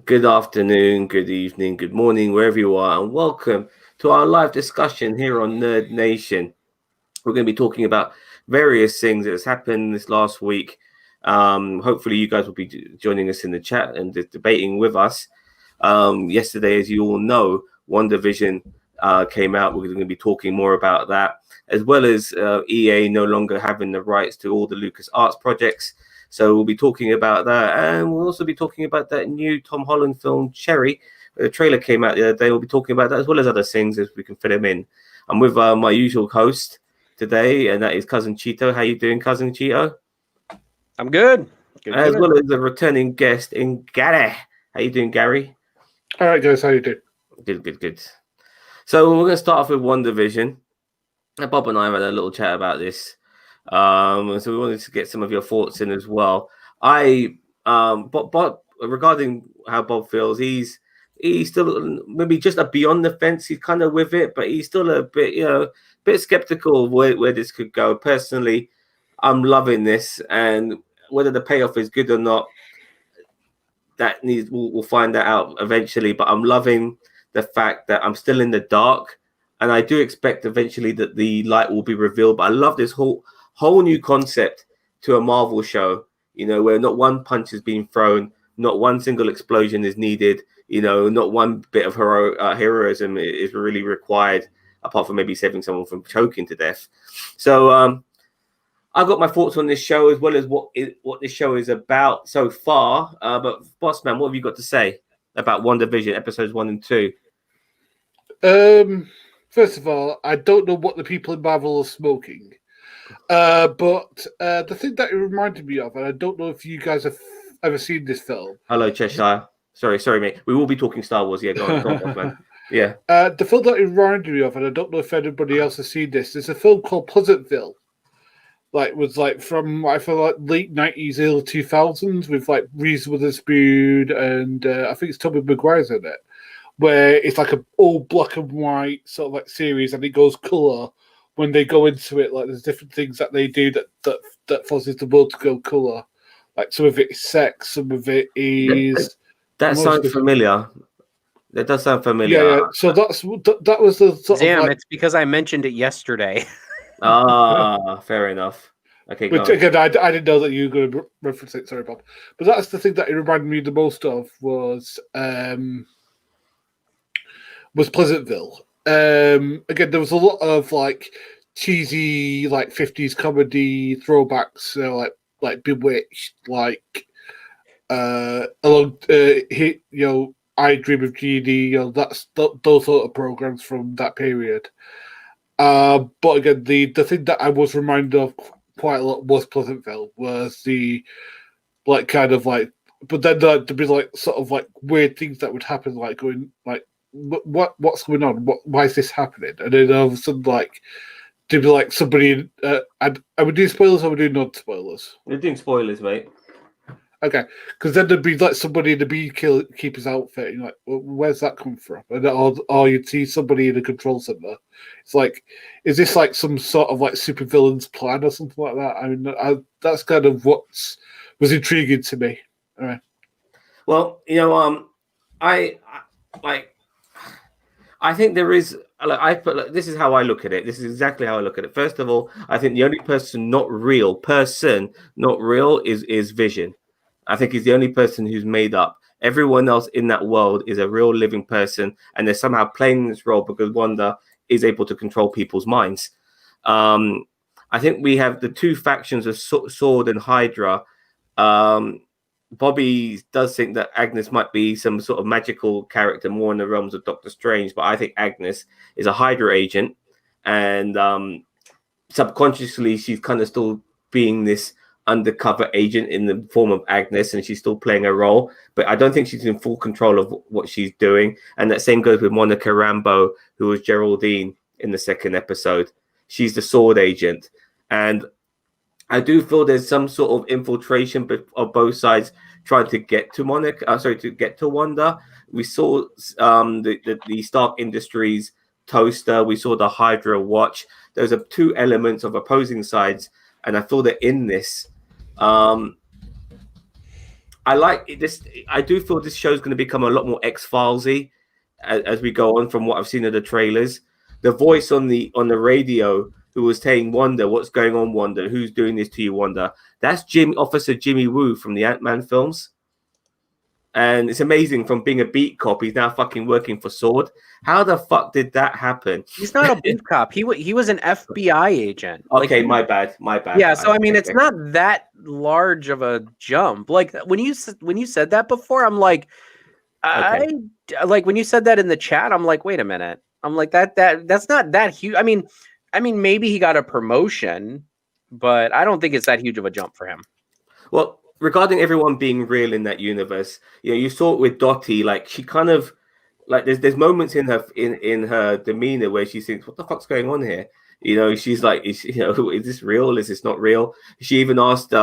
Good afternoon, good evening, good morning, wherever you are, and welcome to our live discussion here on Nerd Nation. We're going to be talking about various things that has happened this last week. Hopefully, you guys will be joining us in the chat and debating with us. Yesterday, as you all know, Wandavision came out. We're going to be talking more about that, as well as EA no longer having the rights to all the LucasArts projects. So we'll be talking about that, and we'll also be talking about that new Tom Holland film, Cherry. The trailer came out the other day. We'll be talking about that as well as other things as we can fit them in. I'm with my usual host today, and that is Cousin Cheeto. How you doing, Cousin Cheeto? I'm good. As well as the returning guest in Gary. How you doing, Gary? All right, guys, how you doing? Good. So we're going to start off with Wandavision. Bob and I had a little chat about this. So we wanted to get some of your thoughts in as well. Bob, regarding how Bob feels, he's still maybe just a beyond the fence. He's kind of with it, but he's still a bit skeptical of where this could go. Personally, I'm loving this, and whether the payoff is good or not, we'll find that out eventually. But I'm loving the fact that I'm still in the dark, and I do expect eventually that the light will be revealed. But I love this whole new concept to a Marvel show, where not one punch is being thrown, not one single explosion is needed, not one bit of heroism is really required, apart from maybe saving someone from choking to death. So I've got my thoughts on this show as well as what this show is about so far. But Bossman, what have you got to say about WandaVision episodes 1 and 2? First of all, I don't know what the people in Marvel are smoking. But the thing that it reminded me of, and I don't know if you guys have ever seen this film. Hello, Cheshire. Sorry, mate. We will be talking Star Wars. Yeah, go on, man. Yeah. The film that it reminded me of, and I don't know if anybody else has seen this, there's a film called Pleasantville. From I feel like late 90s, early 2000s, with like Reese Witherspoon and I think it's Tobey Maguire's in it, where it's like an old black and white sort of like series, and it goes colour. When they go into it, like there's different things that they do that forces the world to go colour. Like some of it is sex, some of it is. That sounds familiar. That does sound familiar. Yeah. So that was the sort Damn, of. Like, it's because I mentioned it yesterday. Fair enough. Okay. Which again, I didn't know that you were going to reference it. Sorry, Bob. But that's the thing that it reminded me the most of was Pleasantville. Again, there was a lot of like cheesy, like 50s comedy throwbacks, like Bewitched, like I Dream of Jeannie, that's those sort of programs from that period. But again, the thing that I was reminded of quite a lot was Pleasantville, was the like kind of like, but then there'd be like sort of like weird things that would happen, like going like. What's going on? Why is this happening? And then all of a sudden, like, to be like somebody. I would do spoilers. I would do non-spoilers. You're doing spoilers, mate. Okay, because then there'd be like somebody in the beekeeper's outfit. And you're like, well, where's that come from? And or you'd see somebody in a control center. It's like, is this like some sort of like supervillain's plan or something like that? I mean, that's kind of what was intriguing to me. All right. Well, I think there is. This is how I look at it. This is exactly how I look at it. First of all, I think the only person not real is Vision. I think he's the only person who's made up. Everyone else in that world is a real living person, and they're somehow playing this role because Wanda is able to control people's minds. I think we have the two factions of Sword and Hydra. Bobby does think that Agnes might be some sort of magical character more in the realms of Doctor Strange, but I think Agnes is a Hydra agent, and subconsciously she's kind of still being this undercover agent in the form of Agnes, and she's still playing a role, but I don't think she's in full control of what she's doing. And that same goes with Monica Rambeau, who was Geraldine in the second episode. She's the Sword agent, and I do feel there's some sort of infiltration of both sides trying to get to Wanda. We saw the Stark Industries toaster. We saw the Hydra watch. Those are two elements of opposing sides, and I feel that in this, I like this. I do feel this show's going to become a lot more X-Filesy as we go on from what I've seen of the trailers. The voice on the radio who was saying, Wanda, what's going on, Wanda? Who's doing this to you, Wanda? That's Officer Jimmy Woo from the Ant-Man films. And it's amazing, from being a beat cop, he's now fucking working for Sword. How the fuck did that happen? He's not a beat cop. He was an FBI agent. Okay, like, my bad. Yeah, so I mean, it's not that large of a jump. Like when you said that before, I'm like, like when you said that in the chat, I'm like, wait a minute. I'm like that's not that huge. I mean, maybe he got a promotion, but I don't think it's that huge of a jump for him. Well, regarding everyone being real in that universe, you saw it with Dottie. Like she kind of, like there's moments in her demeanor where she thinks, "What the fuck's going on here?" She's like, "Is this real? Is this not real?" She even asked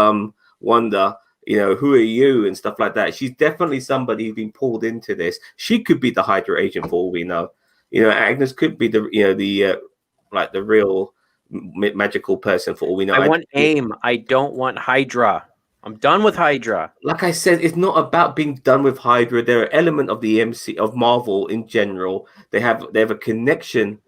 Wanda, "Who are you?" and stuff like that. She's definitely somebody who's been pulled into this. She could be the Hydra agent for all we know. Agnes could be the the real magical person for all we know. I want AIM. I don't want Hydra. I'm done with Hydra. Like I said, it's not about being done with Hydra. They're an element of the of Marvel in general. They have a connection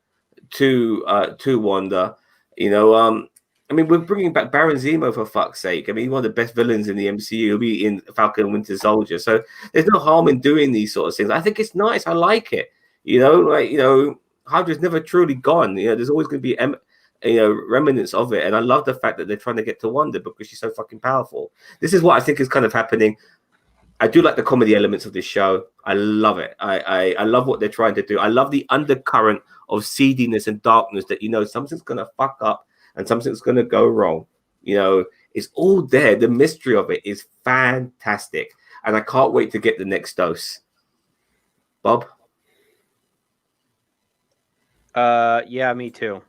to Wanda. We're bringing back Baron Zemo for fuck's sake. He's one of the best villains in the MCU. He'll be in Falcon and Winter Soldier. So there's no harm in doing these sort of things. I think it's nice. I like it. Hydra's never truly gone. There's always going to be remnants of it, and I love the fact that they're trying to get to Wanda because she's so fucking powerful. This is what I think is kind of happening. I do like the comedy elements of this show. I love it. I love what they're trying to do. I love the undercurrent of seediness and darkness that something's gonna fuck up and something's gonna go wrong. It's all there. The mystery of it is fantastic, and I can't wait to get the next dose. Bob? Yeah, me too.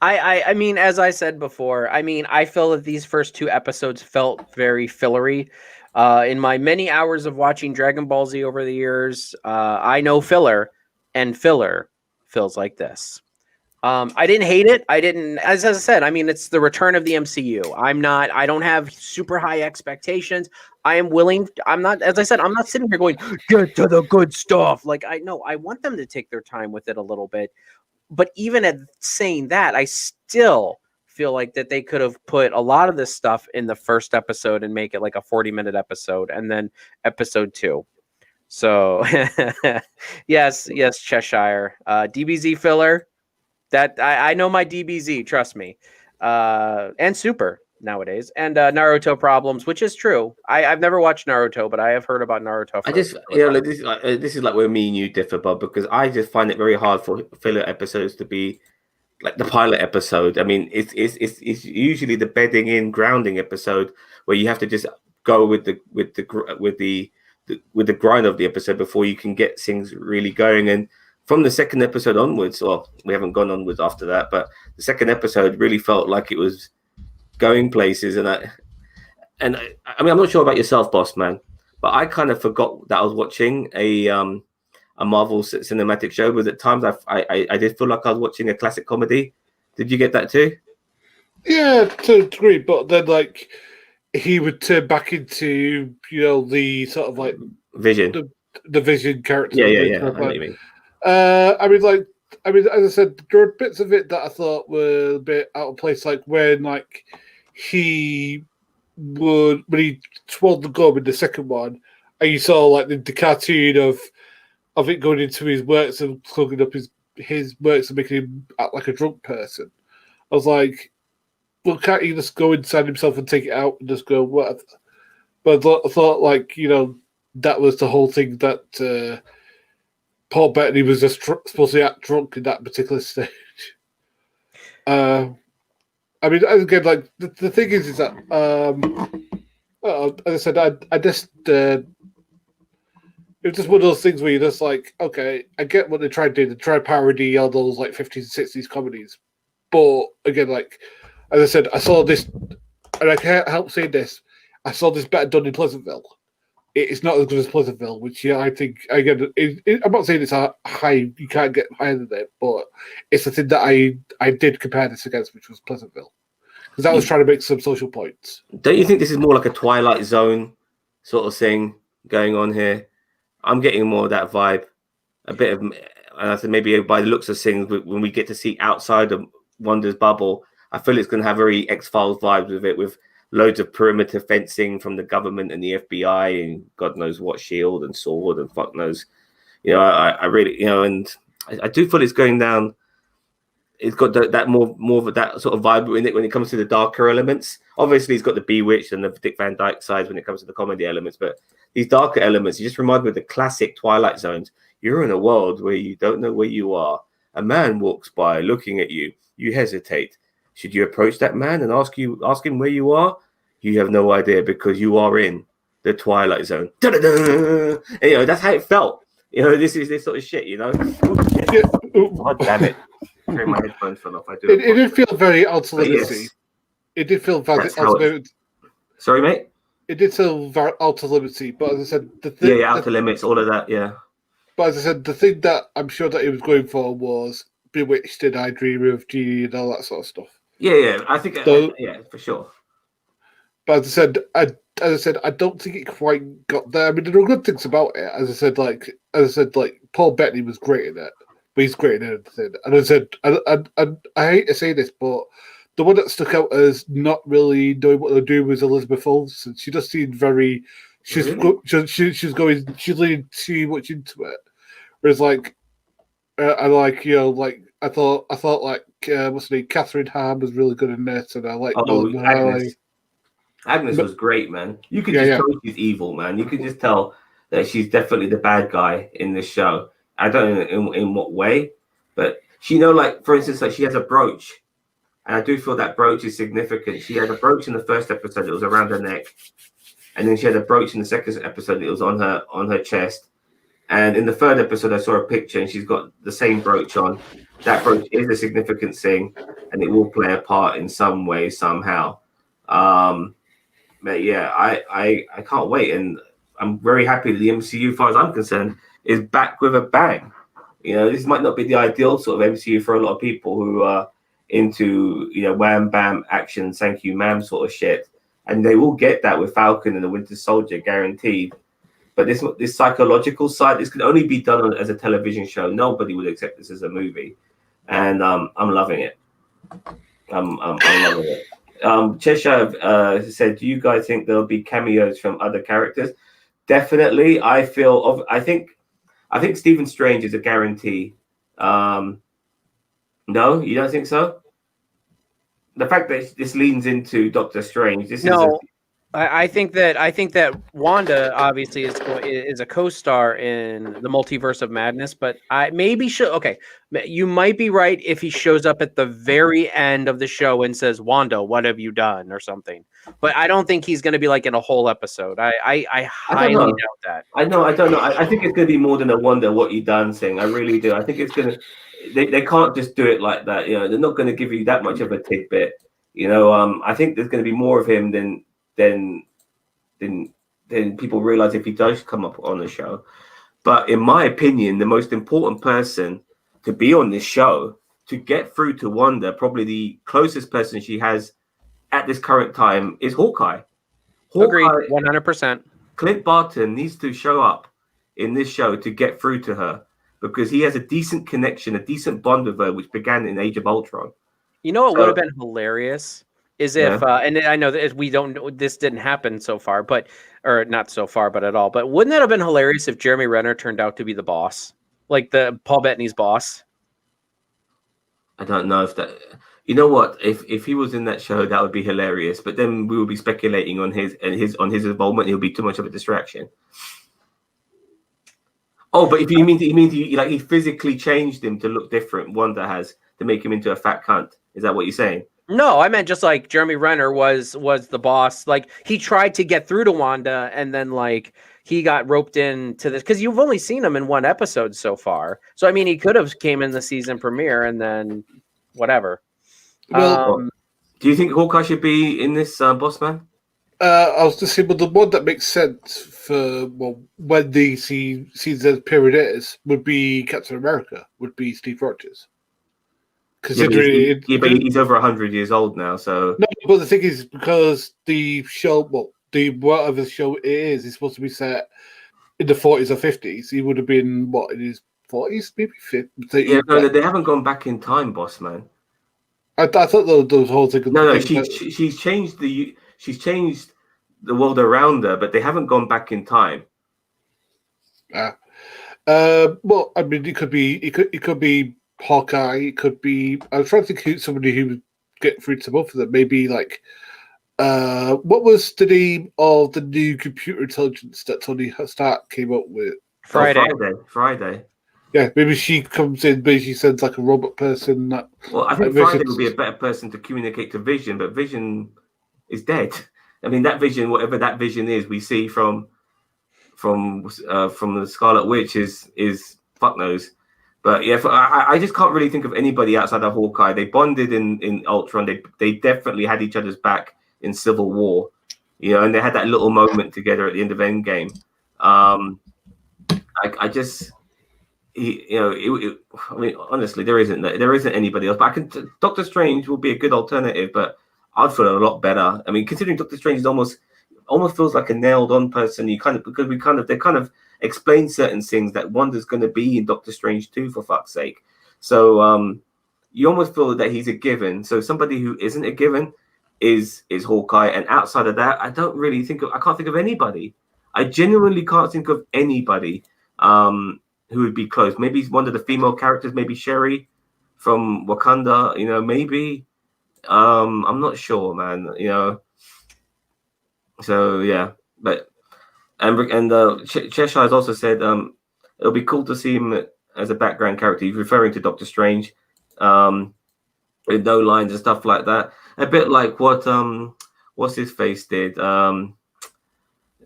I mean, as I said before, I feel that these first 2 episodes felt very fillery. In my many hours of watching Dragon Ball Z over the years, I know filler, and filler feels like this. I didn't hate it. I didn't, as I said, it's the return of the MCU. I don't have super high expectations. I'm not, as I said, I'm not sitting here going, get to the good stuff. Like, I want them to take their time with it a little bit. But even at saying that, I still feel like that they could have put a lot of this stuff in the first episode and make it like a 40-minute episode, and then episode 2. So yes, Cheshire. DBZ filler. That I know my DBZ, trust me. And Super nowadays, and Naruto problems, which is true. I've never watched Naruto, but I have heard about Naruto. This is like where me and you differ, Bob, because I just find it very hard for filler episodes to be like the pilot episode. It's usually the bedding in, grounding episode where you have to just go with the grind of the episode before you can get things really going. And from the second episode onwards, well, we haven't gone onwards after that, but the second episode really felt like it was going places. And I'm not sure about yourself, Bossman, but I kind of forgot that I was watching a Marvel cinematic show. But at times I did feel like I was watching a classic comedy. Did you get that too? Yeah, to a degree, but then like he would turn back into the sort of like Vision, the Vision character. Yeah. I know what you mean. As I said, there were bits of it that I thought were a bit out of place, like when when he swallowed the gum in the second one, and you saw like the cartoon of it going into his works and clogging up his works and making him act like a drunk person. I was like, well, can't he just go inside himself and take it out and just go whatever? But I thought like that was the whole thing, that Paul Bettany was just supposed to act drunk in that particular stage. Again, like the thing is that as I said, I just it was just one of those things where you're just like, okay, I get what they tried to do. They tried to parody all those like 50s and 60s comedies, but again, like as I said, I saw this, and I can't help saying this. I saw this better done in Pleasantville. It's not as good as Pleasantville, which I think, again, I'm not saying it's a high, you can't get higher than it, but it's the thing that I did compare this against, which was Pleasantville. Because I was trying to make some social points. Don't you think this is more like a Twilight Zone sort of thing going on here. I'm getting more of that vibe, a bit of, and I said maybe by the looks of things, when we get to see outside of Wanda's bubble, I feel it's going to have very X-Files vibes with it, with loads of perimeter fencing from the government and the FBI and God knows what, shield and sword and fuck knows. I really, and I do feel it's going down. It's got that more of that sort of vibe in it when it comes to the darker elements. Obviously, it's got the Bewitched and the Dick Van Dyke sides when it comes to the comedy elements, but these darker elements, you just remind me of the classic Twilight Zones. You're in a world where you don't know where you are. A man walks by looking at you. You hesitate. Should you approach that man and ask him where you are? You have no idea because you are in the Twilight Zone. Da-da-da! And, that's how it felt. This is this sort of shit. God damn it! My headphones fell off. It did feel very Outer Limits. Yes. It did feel very Outer Limits. Sorry, mate. It did feel very Outer Limits, but as I said, Outer Limits, all of that, yeah. But as I said, the thing that I'm sure that he was going for was Bewitched and I Dream of Genie and all that sort of stuff. Yeah. I think so, for sure. But as I said, I don't think it quite got there. I mean, there are good things about it. As I said, Paul Bettany was great in it, but he's great in everything. And as I said, I hate to say this, but the one that stuck out as not really knowing what to do was Elizabeth Olsen. She just seemed very. She's leaning too much into it. Whereas I thought what's her name, Catherine Hahn was really good in this, and I like. Agnes was great, man. You could just tell she's evil, man. You could just tell that she's definitely the bad guy in this show. I don't know in what way, but she for instance, she has a brooch, and I do feel that brooch is significant. She had a brooch in the first episode that was around her neck, and then she had a brooch in the second episode that was on her chest. And in the third episode, I saw a picture, and she's got the same brooch on. That brooch is a significant thing, and it will play a part in some way, somehow. But yeah, I can't wait, and I'm very happy that the MCU, as far as I'm concerned, is back with a bang. This might not be the ideal sort of MCU for a lot of people who are into wham bam action, thank you ma'am sort of shit, and they will get that with Falcon and the Winter Soldier, guaranteed. But this psychological side, this can only be done as a television show. Nobody would accept this as a movie, and I'm loving it. I'm loving it. Cheshire said, do you guys think there'll be cameos from other characters? Definitely. I think Stephen Strange is a guarantee. No, you don't think so? The fact that this leans into Doctor Strange. I think that Wanda obviously is a co-star in the Multiverse of Madness, but you might be right if he shows up at the very end of the show and says, "Wanda, what have you done?" or something. But I don't think he's going to be in a whole episode. I highly doubt that. I don't know. I think it's going to be more than a Wanda, what you done thing. I really do. I think it's going to. They can't just do it like that. They're not going to give you that much of a tidbit. I think there's going to be more of him than people realize if he does come up on the show. But in my opinion, the most important person to be on this show, to get through to Wanda, probably the closest person she has at this current time, is Hawkeye. Agreed, 100%. Clint Barton needs to show up in this show to get through to her, because he has a decent connection, a decent bond with her, which began in Age of Ultron. What would have been hilarious is if, and I know that we don't know, this didn't happen so far, or not so far, but at all. But wouldn't that have been hilarious if Jeremy Renner turned out to be the boss, like the Paul Bettany's boss? I don't know if that. You know what? If he was in that show, that would be hilarious. But then we would be speculating on his involvement. It'll be too much of a distraction. Oh, but if you mean he physically changed him to look different, Wanda has, to make him into a fat cunt. Is that what you're saying? No, I meant just Jeremy Renner was the boss. He tried to get through to Wanda, and then he got roped into this, because you've only seen him in one episode so far. So I mean, he could have came in the season premiere and then whatever. Well, do you think Hawkeye should be in this, Bossman? I was just saying, but the one that makes sense for when the season period is would be Captain America, would be Steve Rogers. Considering but he's over 100 years old now, so no. But the thing is, because the show, the whatever show it is supposed to be set in the 40s or 50s. He would have been what in his 40s, maybe 50s. Yeah, no, they haven't gone back in time, boss man. I thought the whole thing. No, she's changed the world around her, but they haven't gone back in time. Well, I mean, it could be Hawkeye. It could be. I was trying to think who somebody who would get through to both of them. Maybe like, what was the name of the new computer intelligence that Tony Stark came up with? Friday. Yeah, maybe she comes in, maybe she sends like a robot person. Well, I think Friday would be a better person to communicate to Vision, but Vision is dead. I mean, that Vision, whatever that Vision is, we see from the Scarlet Witch is fuck knows. But yeah, I just can't really think of anybody outside of Hawkeye. They bonded in Ultron. They definitely had each other's back in Civil War, you know, and they had that little moment together at the end of Endgame. I just. I mean, honestly, there isn't anybody else. But Doctor Strange will be a good alternative, but I'd feel a lot better. I mean, considering Doctor Strange is almost feels like a nailed-on person. They kind of explain certain things that Wanda's going to be in Doctor Strange too, for fuck's sake. So you almost feel that he's a given. So somebody who isn't a given is Hawkeye, and outside of that, I can't think of anybody. I genuinely can't think of anybody. Who would be close? Maybe one of the female characters, maybe Sherry from Wakanda. You know, maybe. I'm not sure, man. You know. So yeah, but and Cheshire has also said it'll be cool to see him as a background character. He's referring to Doctor Strange, with no lines and stuff like that. A bit like what what's his face did.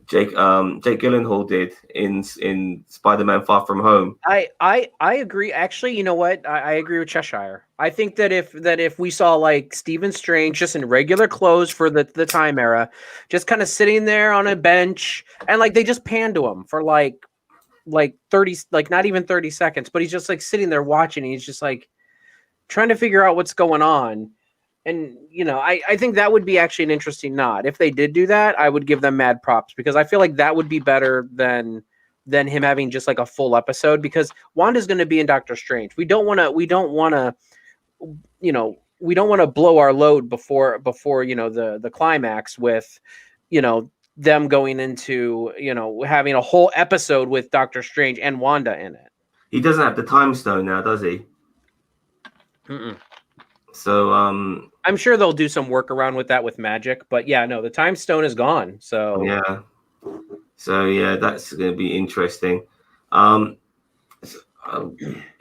Jake Gyllenhaal did in Spider-Man: Far From Home. I agree. Actually, you know what? I agree with Cheshire. I think that if we saw like Stephen Strange just in regular clothes for the time era, just kind of sitting there on a bench, and like they just pan to him for like 30, like not even 30 seconds, but he's just like sitting there watching, and he's just like trying to figure out what's going on. And, you know, I think that would be actually an interesting nod. If they did do that, I would give them mad props, because I feel like that would be better than him having just like a full episode, because Wanda's going to be in Doctor Strange. We don't want to blow our load before, you know, the climax with, you know, them going into, you know, having a whole episode with Doctor Strange and Wanda in it. He doesn't have the time stone now, does he? Mm-mm. So I'm sure they'll do some work around with that with magic, but yeah, no, the time stone is gone. So yeah, that's going to be interesting. Any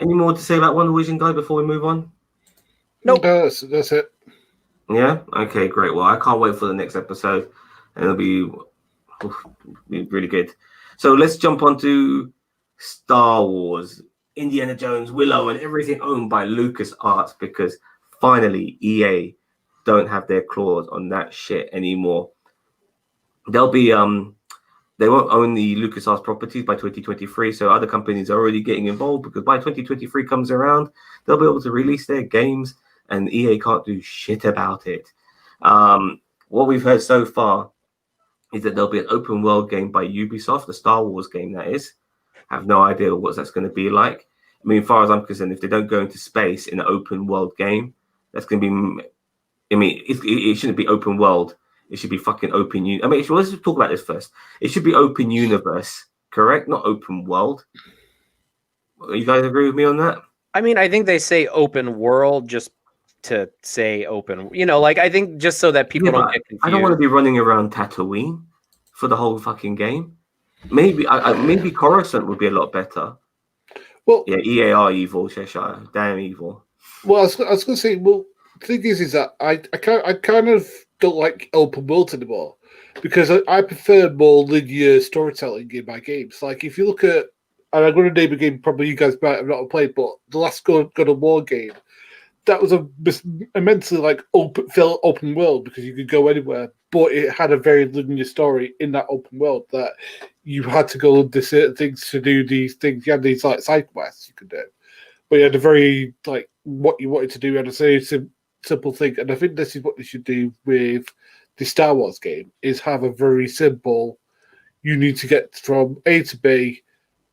more to say about Wandavision, guy, before we move on? Nope. That's it. Yeah. Okay. Great. Well, I can't wait for the next episode, and it'll be really good. So let's jump on to Star Wars, Indiana Jones, Willow, and everything owned by LucasArts, because finally EA don't have their claws on that shit anymore. They'll be they won't own the LucasArts properties by 2023, so other companies are already getting involved, because by 2023 comes around, they'll be able to release their games, and EA can't do shit about it. What we've heard so far is that there'll be an open world game by Ubisoft, the Star Wars game, that is. I have no idea what that's going to be like. I mean, as far as I'm concerned, if they don't go into space in an open world game, that's going to be. I mean, it shouldn't be open world. It should be fucking open. I mean, let's just talk about this first. It should be open universe, correct? Not open world. You guys agree with me on that? I mean, I think they say open world just to say open. You know, like I think just so that people don't get confused. I don't want to be running around Tatooine for the whole fucking game. Maybe maybe Coruscant would be a lot better. Well, yeah, EA are evil, Cheshire. Damn evil. Well, I was going to say, well, the thing is that I kind of don't like open world anymore, because I prefer more linear storytelling in my games. Like, if you look at, and I'm going to name a game probably you guys might have not played, but the last God of War game, that was a immensely like open world, because you could go anywhere, but it had a very linear story in that open world that you had to go do certain things to do these things. You had these like side quests you could do, but you had a very like what you wanted to do. You had a very simple thing, and I think this is what they should do with the Star Wars game is have a very simple. You need to get from A to B,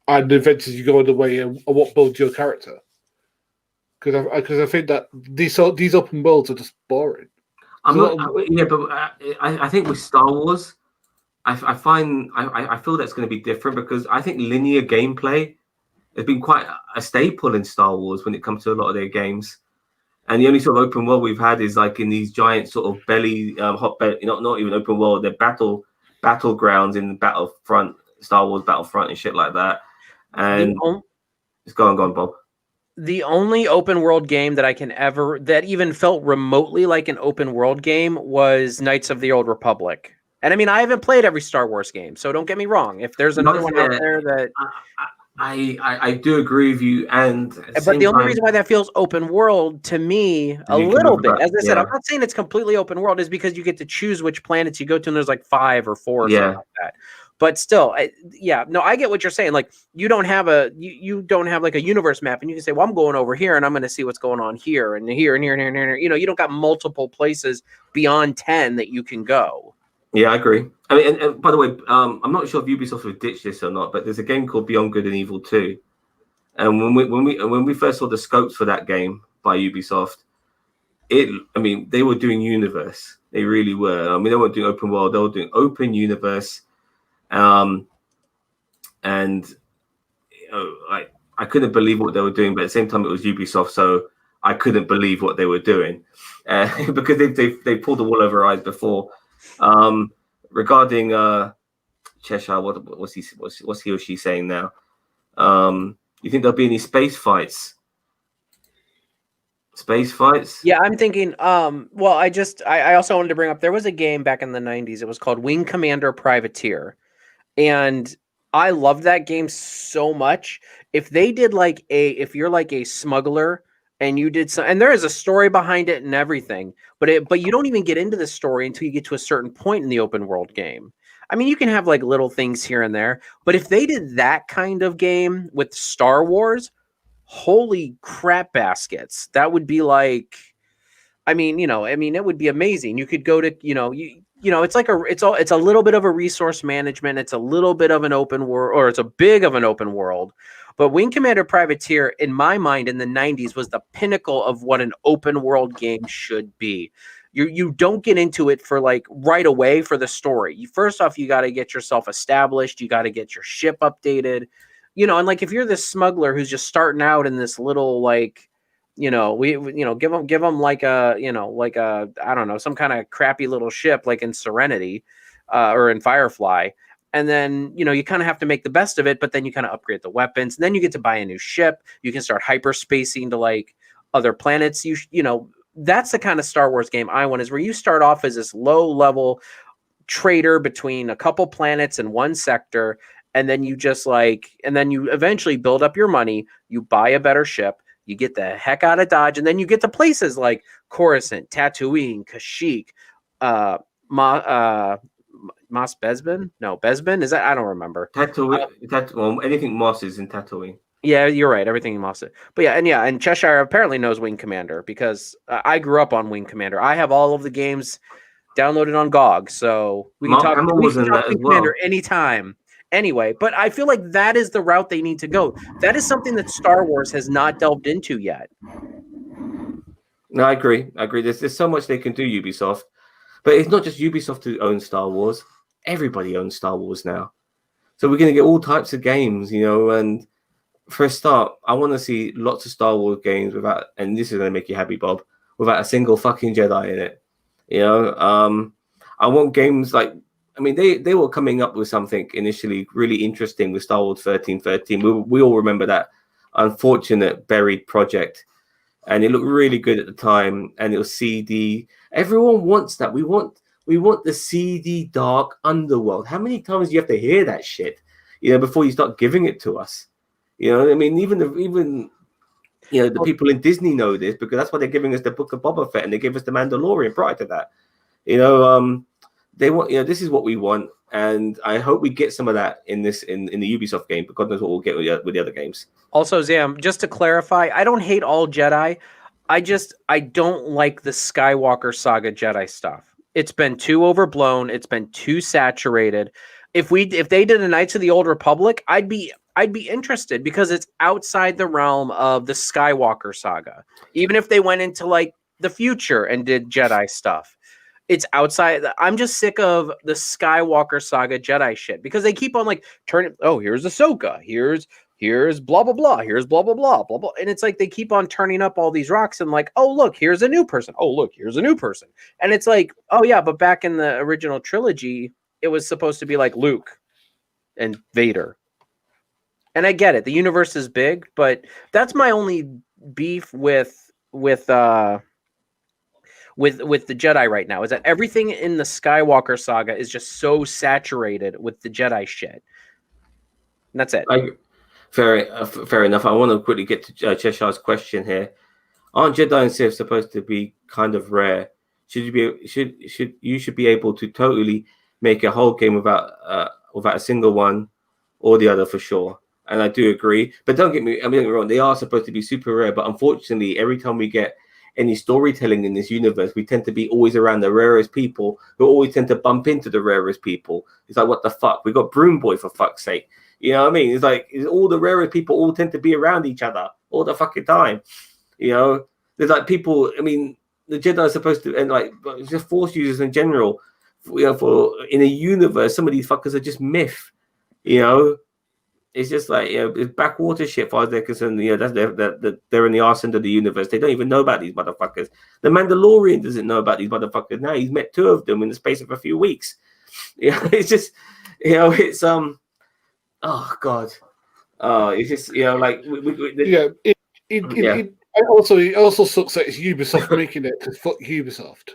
and eventually you go on the way and what builds your character. Because I think that these open worlds are just boring. I think with Star Wars, I feel that's going to be different because I think linear gameplay has been quite a staple in Star Wars when it comes to a lot of their games. And the only sort of open world we've had is like in these giant sort of not even open world, they're battlegrounds in the Battlefront, Star Wars Battlefront and shit like that. And it's go on, Bob. The only open world game that that even felt remotely like an open world game was Knights of the Old Republic. And I mean, I haven't played every Star Wars game, so don't get me wrong. If there's another one out there that I do agree with you, but the only reason why that feels open world to me a little bit, as I said, I'm not saying it's completely open world, is because you get to choose which planets you go to, and there's like 5 or 4 or something like that. But still, I get what you're saying. Like you don't have you don't have like a universe map, and you can say, well, I'm going over here, and I'm going to see what's going on here and here and here and here and here. You know, you don't got multiple places beyond 10 that you can go. Yeah, I agree. I mean, and by the way, I'm not sure if Ubisoft would ditch this or not, but there's a game called Beyond Good and Evil 2. And when we first saw the scopes for that game by Ubisoft, they were doing universe. They really were. I mean, they weren't doing open world. They were doing open universe. And I couldn't believe what they were doing, but at the same time, it was Ubisoft, so I couldn't believe what they were doing because they pulled the wool over our eyes before. Regarding Cheshire, what's he or she saying now? You think there'll be any space fights? Space fights? Yeah, I'm thinking. Well, I also wanted to bring up there was a game back in the 90s. It was called Wing Commander Privateer, and I loved that game so much. If they did if you're like a smuggler and you did and there is a story behind it and everything, but you don't even get into the story until you get to a certain point in the open world game. I mean, you can have like little things here and there, but if they did that kind of game with Star Wars, holy crap baskets, that would be like, it would be amazing. You could go to, it's like it's a little bit of a resource management. It's a little bit of an open world, or it's a big of an open world. But Wing Commander Privateer, in my mind, in the 90s, was the pinnacle of what an open world game should be. You don't get into it for like right away for the story. First off, you got to get yourself established. You got to get your ship updated, and like if you're this smuggler who's just starting out in this little like, give them like a, I don't know, some kind of crappy little ship like in Serenity or in Firefly. And then, you kind of have to make the best of it, but then you kind of upgrade the weapons. And then you get to buy a new ship. You can start hyperspacing to like other planets. That's the kind of Star Wars game I want, is where you start off as this low level trader between a couple planets and one sector. And then you you eventually build up your money. You buy a better ship. You get the heck out of Dodge. And then you get to places like Coruscant, Tatooine, Kashyyyk, Mos Besbin? No, Besbin? Is that? I don't remember. Tatooine. Anything Moss is in Tatooine. Yeah, you're right. Everything in Moss. But yeah, and Cheshire apparently knows Wing Commander because I grew up on Wing Commander. I have all of the games downloaded on GOG, so we can talk Wing Commander anytime. Anyway, but I feel like that is the route they need to go. That is something that Star Wars has not delved into yet. No, I agree. There's so much they can do, Ubisoft. But it's not just Ubisoft who owns Star Wars. Everybody owns Star Wars now. So we're going to get all types of games, and for a start, I want to see lots of Star Wars games without, and this is going to make you happy, Bob, without a single fucking Jedi in it. I want games like, they were coming up with something initially really interesting with Star Wars 1313. We all remember that unfortunate buried project. And it looked really good at the time, and it was CD. Everyone wants that. We want the CD dark underworld. How many times do you have to hear that shit, before you start giving it to us? Even the people in Disney know this because that's why they're giving us the Book of Boba Fett and they give us the Mandalorian prior to that. They want, this is what we want, and I hope we get some of that in the Ubisoft game. But God knows what we'll get with the other games. Also, Zam, just to clarify, I don't hate all Jedi. I don't like the Skywalker Saga Jedi stuff. It's been too overblown. It's been too saturated. If they did a Knights of the Old Republic, I'd be interested because it's outside the realm of the Skywalker saga. Even if they went into like the future and did Jedi stuff, it's outside. I'm just sick of the Skywalker saga Jedi shit because they keep on like turning. Oh, here's Ahsoka. Here's blah blah blah. Here's blah blah blah blah blah. And it's like they keep on turning up all these rocks and like, oh look, here's a new person. Oh look, here's a new person. And it's like, oh yeah, but back in the original trilogy, it was supposed to be like Luke and Vader. And I get it. The universe is big, but that's my only beef with the Jedi right now is that everything in the Skywalker saga is just so saturated with the Jedi shit. And that's it. Fair enough. I want to quickly get to Cheshire's question here. Aren't Jedi and Sith supposed to be kind of rare? Should be able to totally make a whole game without a single one or the other for sure. And I do agree. But don't get me wrong, they are supposed to be super rare. But unfortunately, every time we get any storytelling in this universe, we tend to be always around the rarest people who always tend to bump into the rarest people. It's like, what the fuck? We got Broom Boy for fuck's sake. You know what I mean? It's like all the rarest people all tend to be around each other all the fucking time. You know, there's like people. I mean, the Jedi are supposed to, and like just Force users in general. For in a universe, some of these fuckers are just myth. You know, it's just like it's backwater shit. As far as they're concerned, they're in the arse end of the universe. They don't even know about these motherfuckers. The Mandalorian doesn't know about these motherfuckers now. He's met 2 of them in the space of a few weeks. It's just it's oh god, it's just like It also sucks that it's Ubisoft making it because fuck Ubisoft.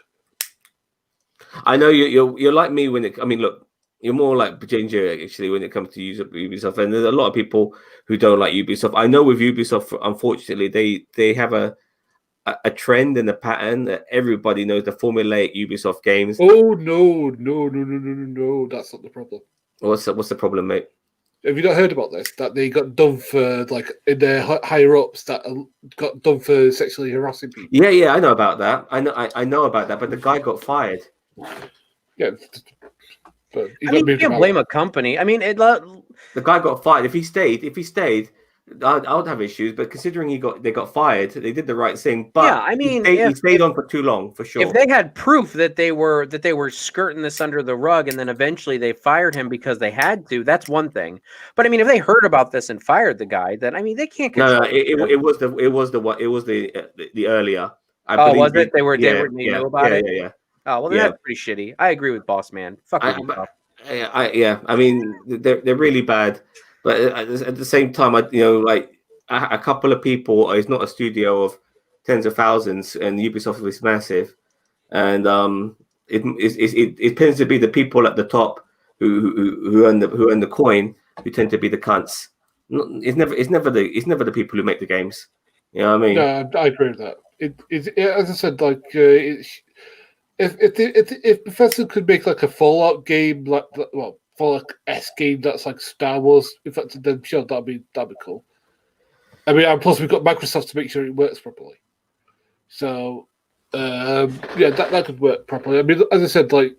I know you're like me when it. I mean, look, you're more like Ginger actually when it comes to Ubisoft, and there's a lot of people who don't like Ubisoft. I know with Ubisoft, unfortunately, they have a trend and a pattern that everybody knows the formulaic Ubisoft games. Oh no, that's not the problem. What's the problem, mate? Have you not heard about this? That they got done for like in their higher ups that got done for sexually harassing people. Yeah, I know about that. I know about that, but the guy got fired. Yeah, but you can't blame a company. I mean, the guy got fired. If he stayed, I would have issues. But considering they got fired, they did the right thing. But yeah, I mean, he stayed on for too long for sure. If they had proof that they were skirting this under the rug, and then eventually they fired him because they had to, that's one thing. But I mean, if they heard about this and fired the guy, then I mean, they can't. No, it was the earlier. Was it? They knew about it. Yeah. Oh well, that's pretty shitty. I agree with Bossman. Fuck Ubisoft. I mean, they're really bad, but at the same time, a couple of people. It's not a studio of tens of thousands, and Ubisoft is massive, and it tends to be the people at the top who earn the coin who tend to be the cunts. It's never the people who make the games. You know what I mean? No, I agree with that. It as I said, like if Bethesda could make like a Fallout game, Fallout-esque game that's like Star Wars, in fact, then sure that'd be cool. I mean, and plus we've got Microsoft to make sure it works properly. So that could work properly. I mean, as I said, I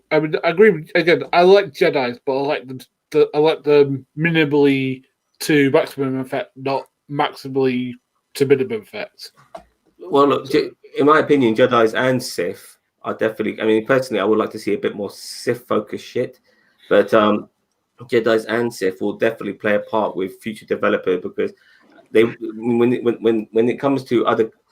agree again. I like Jedi's, but I like them minimally to maximum effect, not maximally to minimum effect. Well, look, in my opinion, Jedi's and Sith are definitely. I mean, personally, I would like to see a bit more Sith-focused shit, but Jedi's and Sith will definitely play a part with future developers because when it comes to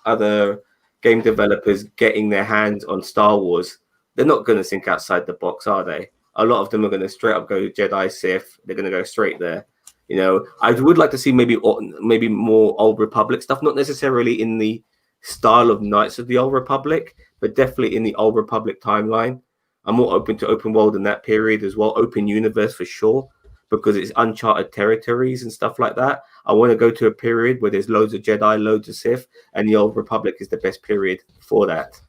other game developers getting their hands on Star Wars, they're not going to think outside the box, are they? A lot of them are going to straight up go Jedi, Sith. They're going to go straight there. You know, I would like to see maybe more Old Republic stuff, not necessarily in the style of Knights of the Old Republic, but definitely in the Old Republic timeline. I'm more open to open world in that period as well, open universe for sure, because it's uncharted territories and stuff like that. I want to go to a period where there's loads of Jedi, loads of Sith, and the Old Republic is the best period for that.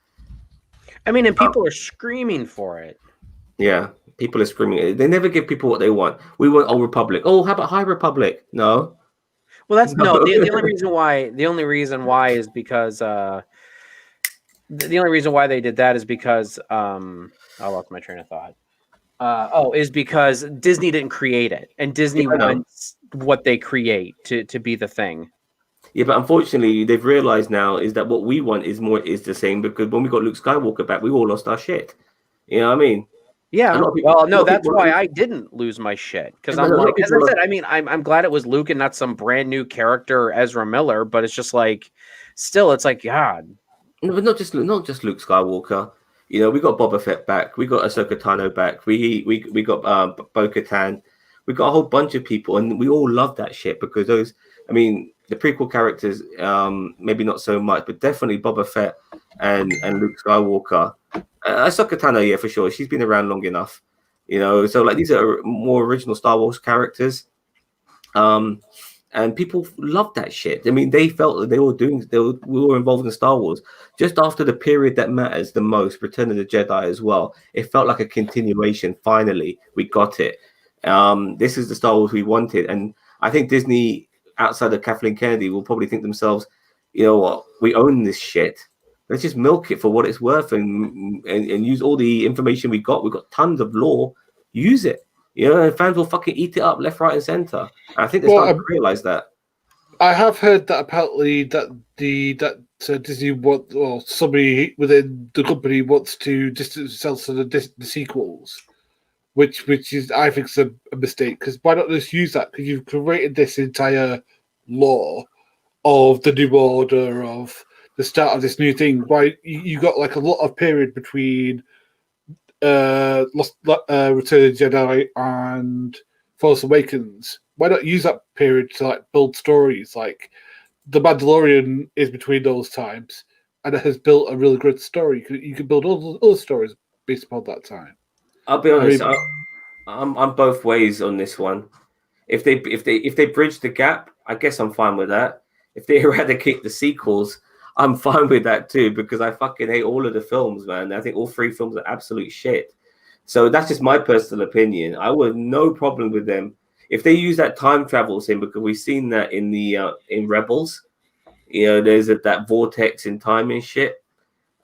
I mean, and people are screaming for it. Yeah, people are screaming. They never give people what they want. We want Old Republic. Oh, how about High Republic? No. Well, that's no. The only reason why is because the only reason why they did that is because I lost my train of thought. Is because Disney didn't create it, and Disney wants what they create to be the thing. Yeah, but unfortunately, they've realized now is that what we want is the same, because when we got Luke Skywalker back, we all lost our shit. You know what I mean? Yeah. Well, no, that's why I didn't lose my shit, because I'm like, as I said, I mean, I'm glad it was Luke and not some brand new character, Ezra Miller. But it's just like, still, it's like, God. No, but not just Luke Skywalker. You know, we got Boba Fett back. We got Ahsoka Tano back. We got Bo-Katan. We got a whole bunch of people, and we all love that shit because those. I mean, the prequel characters, maybe not so much, but definitely Boba Fett and Luke Skywalker. Ahsoka Tano, yeah, for sure. She's been around long enough, you know. So like, these are more original Star Wars characters, and people loved that shit. I mean, they felt that we were involved in Star Wars just after the period that matters the most, Return of the Jedi as well. It felt like a continuation. Finally, we got it. This is the Star Wars we wanted, and I think Disney, outside of Kathleen Kennedy, will probably think themselves, you know what, we own this shit. Let's just milk it for what it's worth and use all the information we got. We've got tons of lore. Use it. You know, and fans will fucking eat it up left, right, and center. And I think they're starting to realize that. I have heard that apparently that Disney somebody within the company wants to distance themselves from the sequels, which is, I think, is a mistake. Because why not just use that? Because you've created this entire lore of the New Order, of the start of this new thing. Why you got like a lot of period between Return of the Jedi and Force Awakens. Why not use that period to like build stories? Like The Mandalorian is between those times, and it has built a really good story. You can build all those other stories based upon that time. I'll be honest. I'm both ways on this one. If they bridge the gap, I guess I'm fine with that. If they eradicate the sequels, I'm fine with that too, because I fucking hate all of the films, man. I think all 3 films are absolute shit. So that's just my personal opinion. I would have no problem with them if they use that time travel thing, because we've seen that in the in Rebels. You know, there's that vortex in time and shit.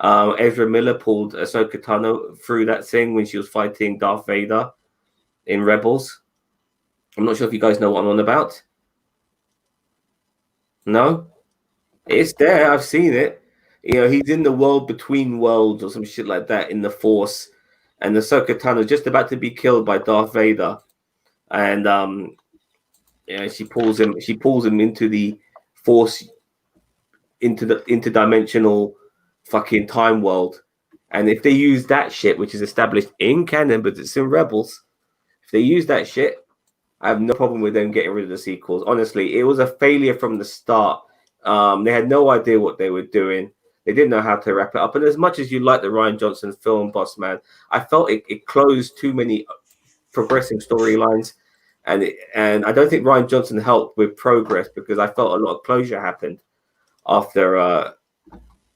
Ezra Miller pulled Ahsoka Tano through that thing when she was fighting Darth Vader in Rebels. I'm not sure if you guys know what I'm on about. No? It's there. I've seen it. You know, he's in the world between worlds or some shit like that in the Force. And Ahsoka Tano is just about to be killed by Darth Vader. And she pulls him into the Force, into the interdimensional fucking time world. And if they use that shit, which is established in canon, but it's in Rebels, if they use that shit, I have no problem with them getting rid of the sequels. Honestly, it was a failure from the start. They had no idea what they were doing. They didn't know how to wrap it up. And as much as you like the Rian Johnson film, Bossman, I felt it closed too many progressing storylines. And I don't think Rian Johnson helped with progress, because I felt a lot of closure happened after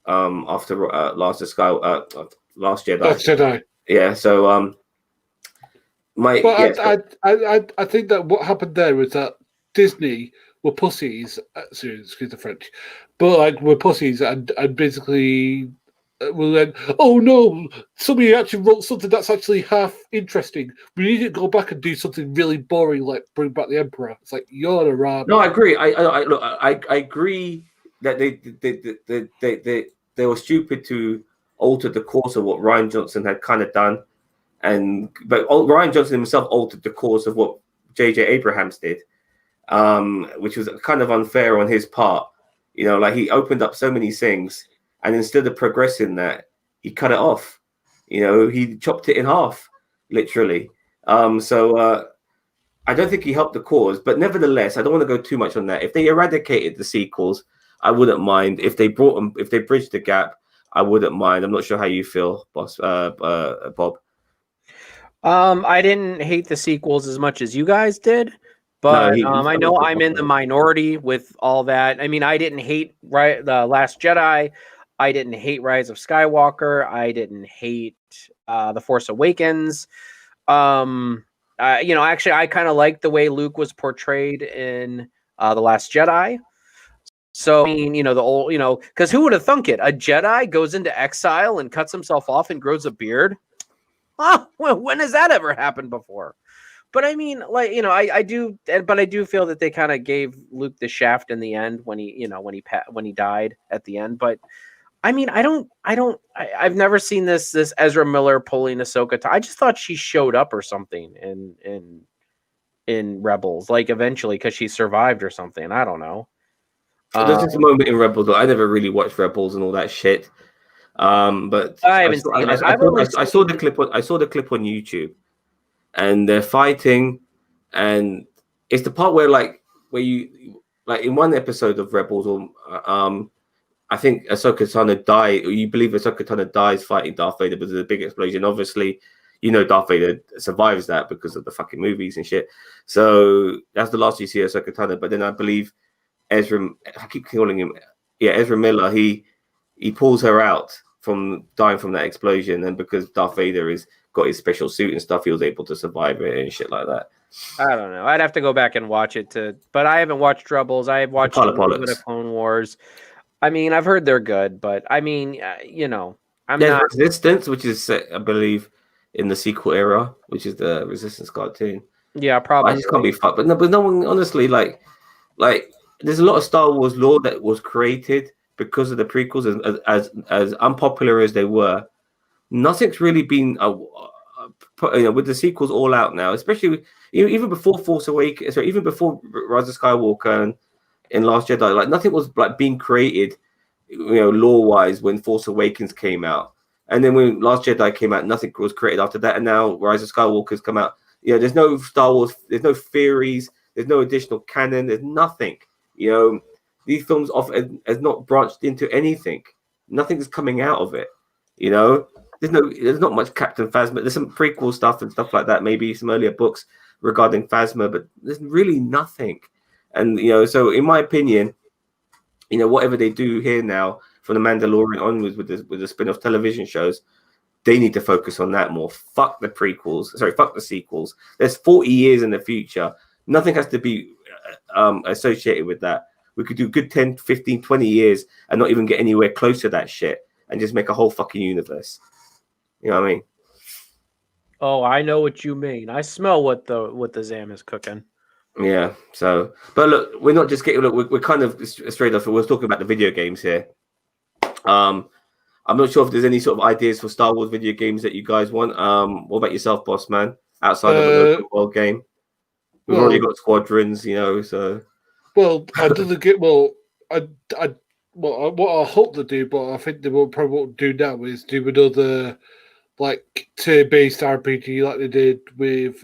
Last Jedi. Last Jedi. Yeah. So I think that what happened there was that Disney were pussies. Excuse the French, but like were pussies and basically well then, oh no, somebody actually wrote something that's actually half interesting. We need to go back and do something really boring, like bring back the Emperor. It's like, you're a rabbit. No, I agree. I agree that they were stupid to alter the course of what Rian Johnson had kind of done, but Rian Johnson himself altered the course of what J.J. Abrams did, which was kind of unfair on his part. You know, like, he opened up so many things, and instead of progressing that, he cut it off. You know, he chopped it in half, literally. So I don't think he helped the cause, but nevertheless, I don't want to go too much on that. If they eradicated the sequels, I wouldn't mind. If they bridged the gap, I wouldn't mind. I'm not sure how you feel, Bob. I didn't hate the sequels as much as you guys did, but I know I'm in the minority with all that. I mean, I didn't hate The Last Jedi. I didn't hate Rise of Skywalker. I didn't hate The Force Awakens. Actually, I kind of liked the way Luke was portrayed in The Last Jedi. So, I mean, the old, because who would have thunk it? A Jedi goes into exile and cuts himself off and grows a beard? Oh, when has that ever happened before? But I mean, like, I do, but I do feel that they kind of gave Luke the shaft in the end when he died at the end. But I mean, I've never seen this Ezra Miller pulling Ahsoka. I just thought she showed up or something in Rebels, like eventually because she survived or something. I don't know. There's just a moment in Rebels. I never really watched Rebels and all that shit. But I haven't seen it. I saw the clip. I saw the clip on YouTube, and they're fighting, and it's the part where you in one episode of Rebels, or I think Ahsoka Tano died, or you believe Ahsoka Tano dies fighting Darth Vader because of the big explosion. Obviously, Darth Vader survives that because of the fucking movies and shit. So that's the last you see of Ahsoka Tano. But then I believe Ezra, I keep calling him, Ezra Miller. He pulls her out from dying from that explosion, and because Darth Vader has got his special suit and stuff, he was able to survive it and shit like that. I don't know. I'd have to go back and watch it but I haven't watched Rebels. I have watched a little bit of Clone Wars. I mean, I've heard they're good, but I mean, I'm There's not. Resistance, which is set, I believe, in the sequel era, which is the Resistance cartoon. Yeah, probably. I just can't be fucked. But no one, honestly, like, there's a lot of Star Wars lore that was created because of the prequels, as unpopular as they were. Nothing's really been, with the sequels all out now, especially even before Force Awakens, even before Rise of Skywalker and in Last Jedi, like nothing was like being created, lore wise when Force Awakens came out, and then when Last Jedi came out, nothing was created after that, and now Rise of Skywalker's come out. There's no Star Wars, there's no theories, there's no additional canon, there's nothing. These films has not branched into anything. Nothing's coming out of it. There's not much Captain Phasma. There's some prequel stuff and stuff like that. Maybe some earlier books regarding Phasma, but there's really nothing. And so in my opinion, whatever they do here now from the Mandalorian onwards with the spin-off television shows, they need to focus on that more. Fuck the prequels. Sorry, fuck the sequels. There's 40 years in the future. Nothing has to be associated with that. We could do good 10, 15, 20 years and not even get anywhere close to that shit and just make a whole fucking universe. You know what I mean? Oh, I know what you mean. I smell what the Zam is cooking. Yeah. So, but look, we're not just getting. Look, we're kind of straight off. We're talking about the video games here. I'm not sure if there's any sort of ideas for Star Wars video games that you guys want. What about yourself, boss man? Outside of an open world game, we've already got Squadrons, So. Well, I didn't get. Well, what I hope they do, but I think they will probably won't do now is do another like tier-based RPG like they did with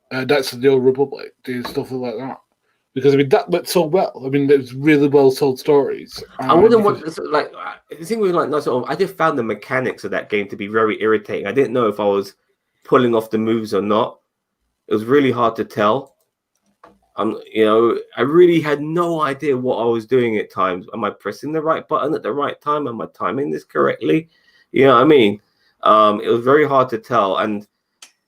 Knights of the Old Republic, doing stuff like that. Because that went so well. There's really well told stories. I wouldn't want the thing with I just found the mechanics of that game to be very irritating. I didn't know if I was pulling off the moves or not. It was really hard to tell. I really had no idea what I was doing at times. Am I pressing the right button at the right time? Am I timing this correctly? You know what I mean? It was very hard to tell. And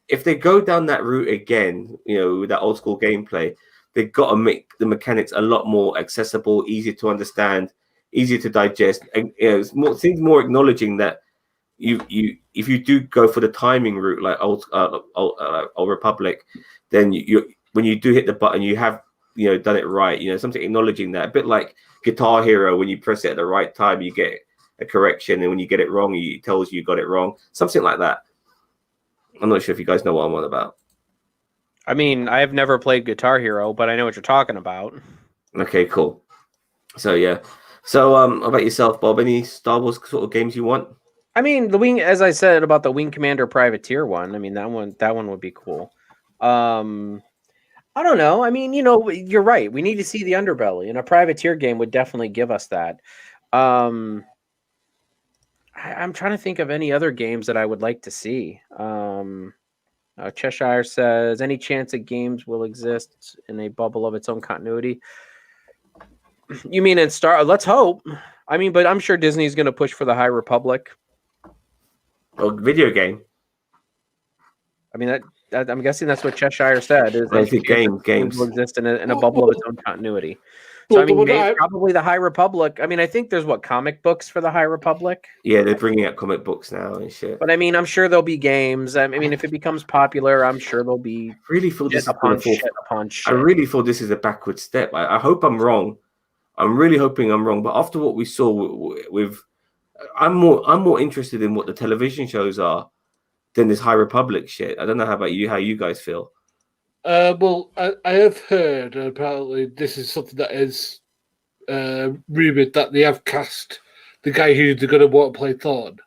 if they go down that route again, with that old school gameplay, they've got to make the mechanics a lot more accessible, easier to understand, easier to digest. And, it's more acknowledging that if you do go for the timing route like old Republic, then when you do hit the button, you have done it right. Something acknowledging that. A bit like Guitar Hero, when you press it at the right time, you get a correction, and when you get it wrong, it tells you got it wrong. Something like that. I'm not sure if you guys know what I'm on about. I mean, I have never played Guitar Hero, but I know what you're talking about. Okay, cool. So yeah. So how about yourself, Bob? Any Star Wars sort of games you want? I mean, the Wing, as I said about the Wing Commander Privateer one. I mean, that one would be cool. I don't know. I mean, you're right. We need to see the underbelly, and a Privateer game would definitely give us that. I'm trying to think of any other games that I would like to see. Cheshire says, any chance that games will exist in a bubble of its own continuity? You mean in Star? Let's hope. I mean, but I'm sure Disney's going to push for the High Republic. Or video game. I mean, I'm guessing that's what Cheshire said. Is I think games games. will exist in a bubble of its own continuity. So Well, I mean, the one maybe, I- probably the High Republic. I mean, I think there's comic books for the High Republic. Yeah, they're bringing out comic books now and shit. But I mean, I'm sure there'll be games. I mean, if it becomes popular, I'm sure there'll be Really feel this shit is gonna fall. shit upon I shit. really feel this is a backward step. I hope I'm wrong. I'm really hoping I'm wrong. But after what we saw with I'm more interested in what the television shows are than this High Republic shit. I don't know how you guys feel. Well, I have heard apparently this is something that is rumored that they have cast the guy who's going to want to play Thorn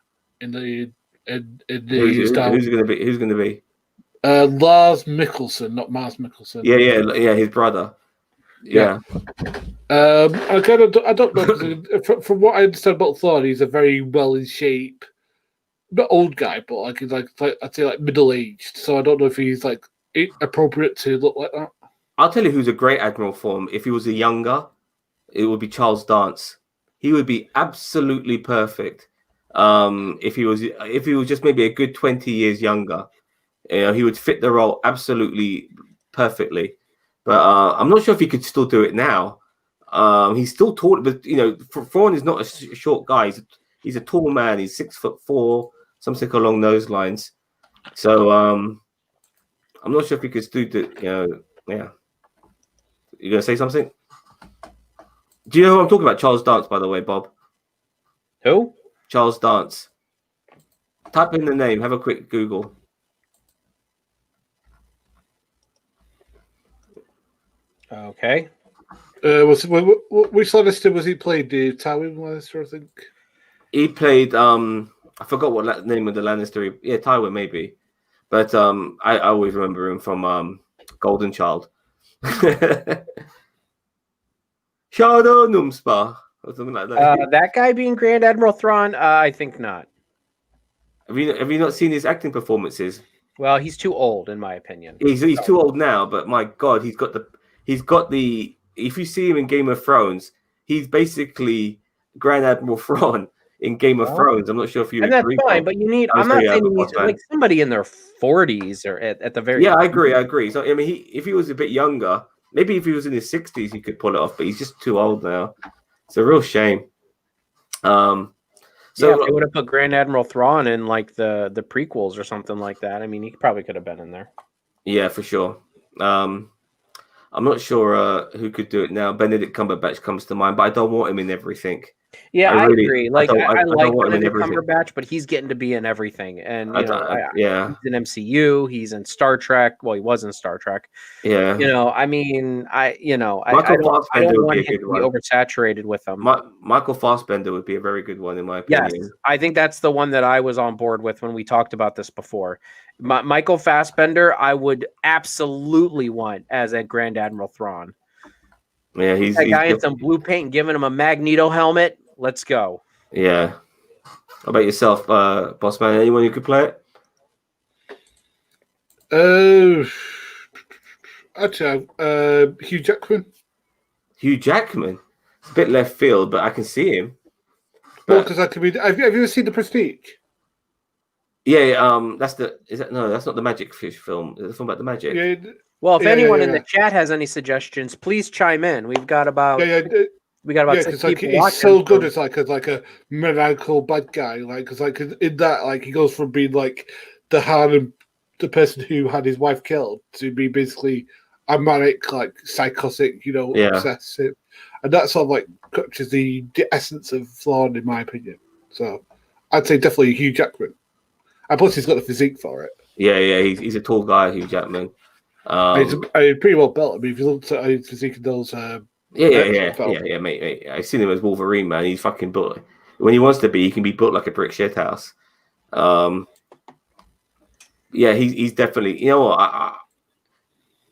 in the Who's gonna be? Who's gonna be? Lars Mikkelsen, not Mars Mikkelsen. Yeah, his brother. Yeah. I don't know. From what I understand about Thor, he's a very well in shape, not old guy, but like he's like I'd say like middle aged. So I don't know if he's like appropriate to look like that. I'll tell you who's a great Admiral for him. If he was a younger, it would be Charles Dance. He would be absolutely perfect. If he was just maybe a good 20 years younger, he would fit the role absolutely perfectly. But I'm not sure if he could still do it now. He's still tall, but Thrawn is not a short guy. He's a tall man. He's 6'4", something along those lines. So I'm not sure if he could still do. Yeah. You gonna say something? Do you know who I'm talking about? Charles Dance, by the way, Bob. Who? Charles Dance. Type in the name. Have a quick Google. Okay. Which Lannister was he played? The Tywin Lannister, I think. He played. I forgot what name of the Lannister. Yeah, Tywin maybe, but I always remember him from Golden Child. Shadow Numspa or something like that. That guy being Grand Admiral Thrawn, I think not. Have you not seen his acting performances? Well, he's too old, in my opinion. He's too old now, but my God, he's got the. If you see him in Game of Thrones, he's basically Grand Admiral Thrawn in Game of Thrones. I'm not sure if you agree. That's fine, but you need. I'm not saying he's like somebody in their 40s or at the very. Yeah, I agree. So I mean, if he was a bit younger, maybe if he was in his 60s, he could pull it off. But he's just too old now. It's a real shame. So if they would have put Grand Admiral Thrawn in like the prequels or something like that. I mean, he probably could have been in there. Yeah, for sure. I'm not sure who could do it now. Benedict Cumberbatch comes to mind, but I don't want him in everything. Yeah, I agree. Like I like Benedict Cumberbatch, but he's getting to be in everything. And he's in MCU. He's in Star Trek. Well, he was in Star Trek. Yeah. I mean, I don't want him to be oversaturated with them. Michael Fassbender would be a very good one in my opinion. Yes, I think that's the one that I was on board with when we talked about this before. Michael Fassbender, I would absolutely want as a Grand Admiral Thrawn. Yeah, he's that guy in some blue paint and giving him a Magneto helmet. Let's go. Yeah. How about yourself, Bossman? Anyone who could play it? Actually, Hugh Jackman. Hugh Jackman. It's a bit left field, but I can see him. Well, because I could be. Have you ever seen The Prestige? Yeah. That's not the Magic Fish film. It's a film about the magic. Yeah. Well, if anyone in the chat has any suggestions, please chime in. We've got about we got about 6 people watching. He's so good as like a maniacal bad guy. Like, because like in that, like he goes from being like the person who had his wife killed to be basically a manic, like psychotic, obsessive, and that sort of like captures the essence of Thrawn, in my opinion. So I'd say definitely Hugh Jackman. And plus, he's got the physique for it. Yeah. He's a tall guy, Hugh Jackman. He's pretty well built. I mean, if you look at his physique in those, yeah, mate. I've seen him as Wolverine, man. He's fucking built. When he wants to be, he can be built like a brick shit house. Yeah, he's definitely. You know what?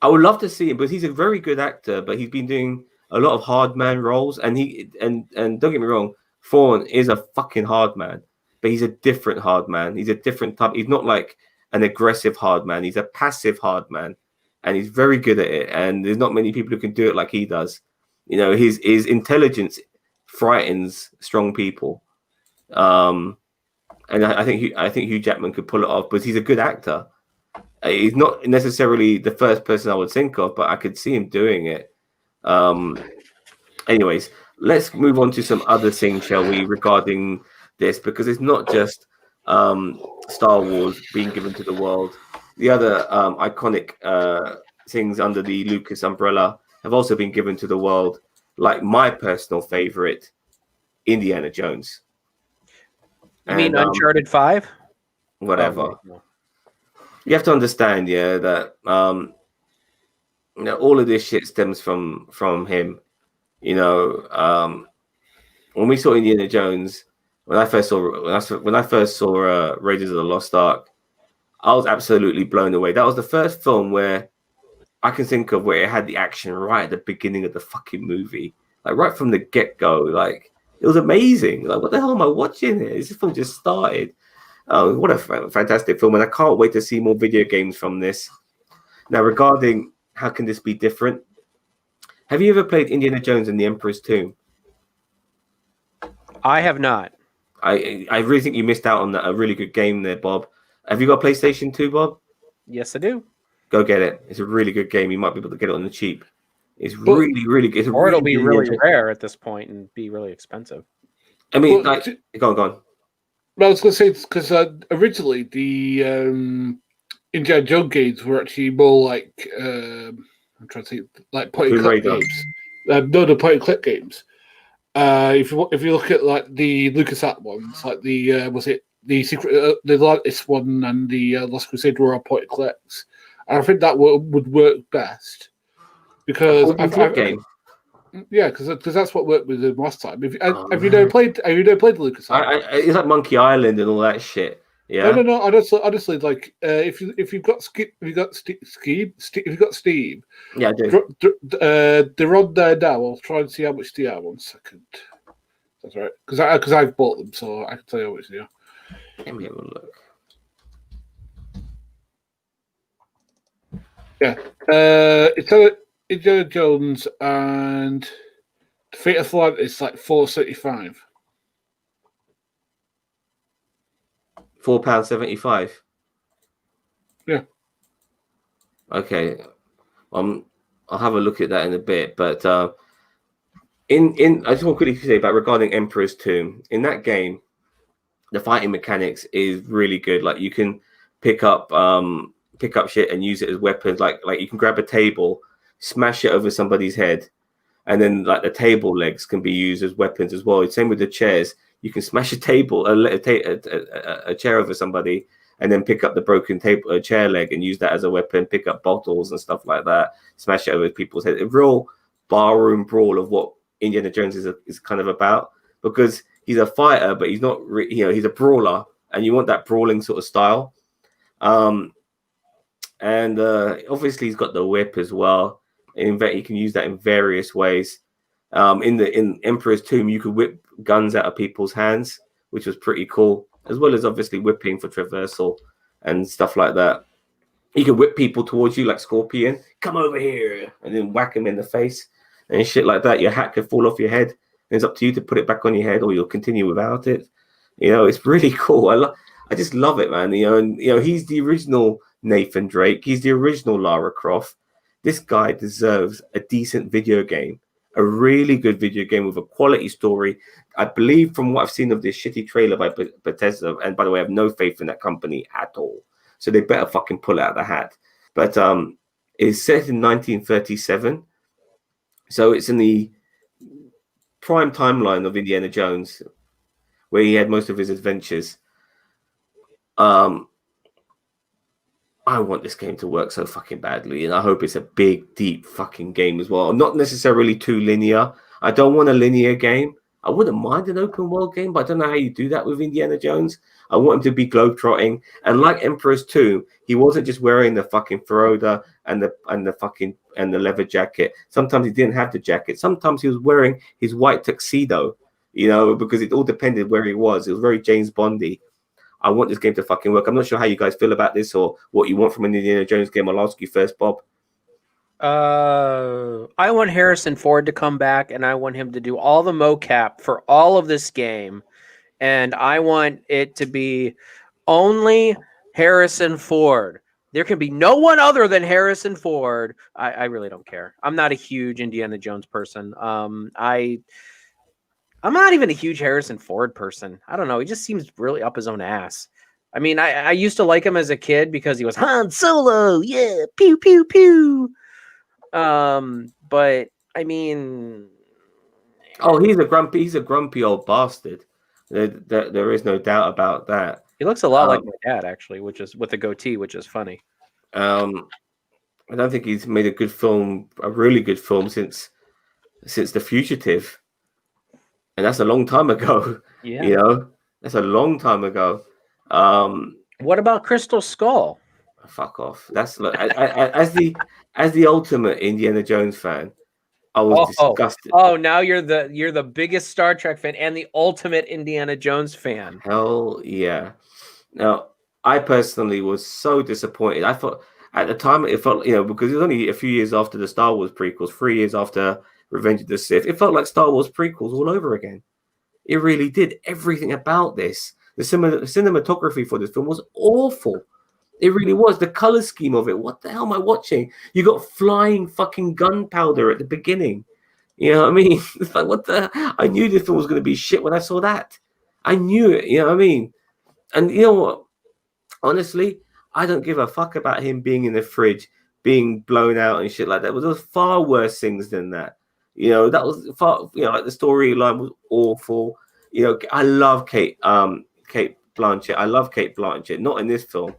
I would love to see him, but he's a very good actor. But he's been doing a lot of hard man roles, and and don't get me wrong, Thrawn is a fucking hard man, but he's a different hard man. He's a different type. He's not like an aggressive hard man. He's a passive hard man. And he's very good at it, and there's not many people who can do it like he does. His intelligence frightens strong people, and I think Hugh Jackman could pull it off. But he's a good actor. He's not necessarily the first person I would think of, but I could see him doing it. Anyways, let's move on to some other things, shall we, regarding this, because it's not just Star Wars being given to the world. The other iconic things under the Lucas umbrella have also been given to the world, like my personal favorite, Indiana Jones. You mean Uncharted 5? Whatever. Oh, no. You have to understand, yeah, that all of this shit stems from him. When we saw Indiana Jones, when I first saw Raiders of the Lost Ark, I was absolutely blown away. That was the first film where I can think of where it had the action right at the beginning of the fucking movie, like right from the get-go. Like, it was amazing. Like, what the hell am I watching here? This film just started. Oh, what a fantastic film, and I can't wait to see more video games from this. Now, regarding how can this be different? Have you ever played Indiana Jones and the Emperor's Tomb? I have not. I really think you missed out on a really good game there, Bob. Have you got PlayStation 2, Bob? Yes, I do. Go get it. It's a really good game. You might be able to get it on the cheap. It's really, really good. Or it'll be really rare at this point and be really expensive. I mean, go on. Well, I was going to say, because originally the Indiana Jones games were actually more like, I'm trying to think, like point-and-click games. No, the point-and-click games. If you look at like the LucasArts ones, like the was it the Secret, the latest one and the Lost Crusade were all point-and-clicks, and I think that would work best because game. Yeah, because that's what worked with them last time. Have you never played the LucasArts? It's like Monkey Island and all that shit. Yeah. No. Honestly, like if you've got Steam, yeah, I do. They're on there now. I'll try and see how much they are. 1 second. That's right, because I've bought them, so I can tell you how much they are. Let me have a look. Yeah, it's Indiana Jones and the Fate of Atlantis, like £4.75. £4.75. Yeah. Okay. I'll have a look at that in a bit, but I just want to quickly say about regarding Emperor's Tomb. In that game, the fighting mechanics is really good. Like, you can pick up shit and use it as weapons. Like you can grab a table, smash it over somebody's head, and then like the table legs can be used as weapons as well. Same with the chairs. You can smash a chair over somebody and then pick up the broken chair leg and use that as a weapon, pick up bottles and stuff like that, smash it over people's head. A real barroom brawl of what Indiana Jones is kind of about, because he's a fighter, but he's not, he's a brawler, and you want that brawling sort of style. And obviously he's got the whip as well. He can use that in various ways. In Emperor's Tomb, you could whip guns out of people's hands, which was pretty cool, as well as obviously whipping for traversal and stuff like that. You can whip people towards you like Scorpion, come over here, and then whack him in the face and shit like that. Your hat could fall off your head, and it's up to you to put it back on your head, or you'll continue without it. It's really cool. I just love it, man. He's the original Nathan Drake. He's the original Lara Croft. This guy deserves a decent video game, a really good video game with a quality story. I believe from what I've seen of this shitty trailer by Bethesda, and by the way, I have no faith in that company at all, so they better fucking pull it out of the hat. But it's set in 1937, so it's in the prime timeline of Indiana Jones, where he had most of his adventures. I want this game to work so fucking badly, and I hope it's a big, deep fucking game as well. Not necessarily too linear. I don't want a linear game. I wouldn't mind an open world game, but I don't know how you do that with Indiana Jones. I want him to be globetrotting, and like Emperor's Tomb, he wasn't just wearing the fucking feroda and the leather jacket. Sometimes he didn't have the jacket. Sometimes he was wearing his white tuxedo, because it all depended where he was. It was very James Bondy. I want this game to fucking work. I'm not sure how you guys feel about this or what you want from an Indiana Jones game. I'll ask you first, Bob. I want Harrison Ford to come back, and I want him to do all the mocap for all of this game. And I want it to be only Harrison Ford There can be no one other than Harrison Ford. I really don't care. I'm not a huge Indiana Jones person. I'm not even a huge Harrison Ford person. I don't know. He just seems really up his own ass. I mean, I used to like him as a kid because he was Han Solo. Yeah, pew pew pew. But I mean, Oh, he's a grumpy old bastard. There is no doubt about that. he looks a lot like my dad, actually, which is with a goatee, which is funny. I don't think he's made a really good film since The Fugitive, and that's a long time ago. Yeah. You know, that's a long time ago. What about Crystal Skull? Fuck off. That's look, as the ultimate Indiana Jones fan, I was disgusted. Oh, now you're the biggest Star Trek fan and the ultimate Indiana Jones fan. Hell yeah. Now, I personally was so disappointed. I thought at the time it felt, because it was only a few years after the Star Wars prequels, 3 years after Revenge of the Sith, it felt like Star Wars prequels all over again. It really did. Everything about this, the cinematography for this film was awful. It really was. The color scheme of it. What the hell am I watching? You got flying fucking gunpowder at the beginning. You know what I mean? It's like, what the? I knew this film was going to be shit when I saw that. I knew it. You know what I mean? And you know what? Honestly, I don't give a fuck about him being in the fridge, being blown out and shit like that. There was far worse things than that. That was far. Like the storyline was awful. I love Kate Blanchett. I love Kate Blanchett. Not in this film.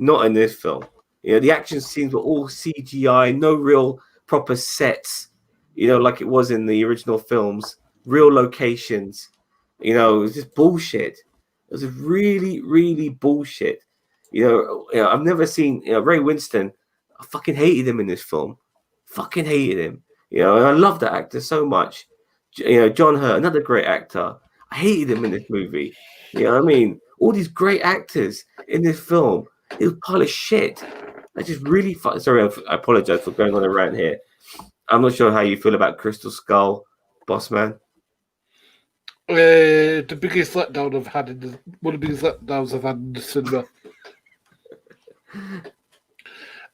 Not in this film. The action scenes were all CGI, no real proper sets, like it was in the original films, real locations. It was just bullshit. It was really, really bullshit. I've never seen Ray Winston. I fucking hated him in this film. Fucking hated him. And I love that actor so much. John Hurt, another great actor. I hated him in this movie. You know what I mean? All these great actors in this film. It was a pile of shit. I just really sorry. I apologize for going on a rant here. I'm not sure how you feel about Crystal Skull, Bossman. The biggest letdown I've had one of the biggest letdowns I've had in the cinema.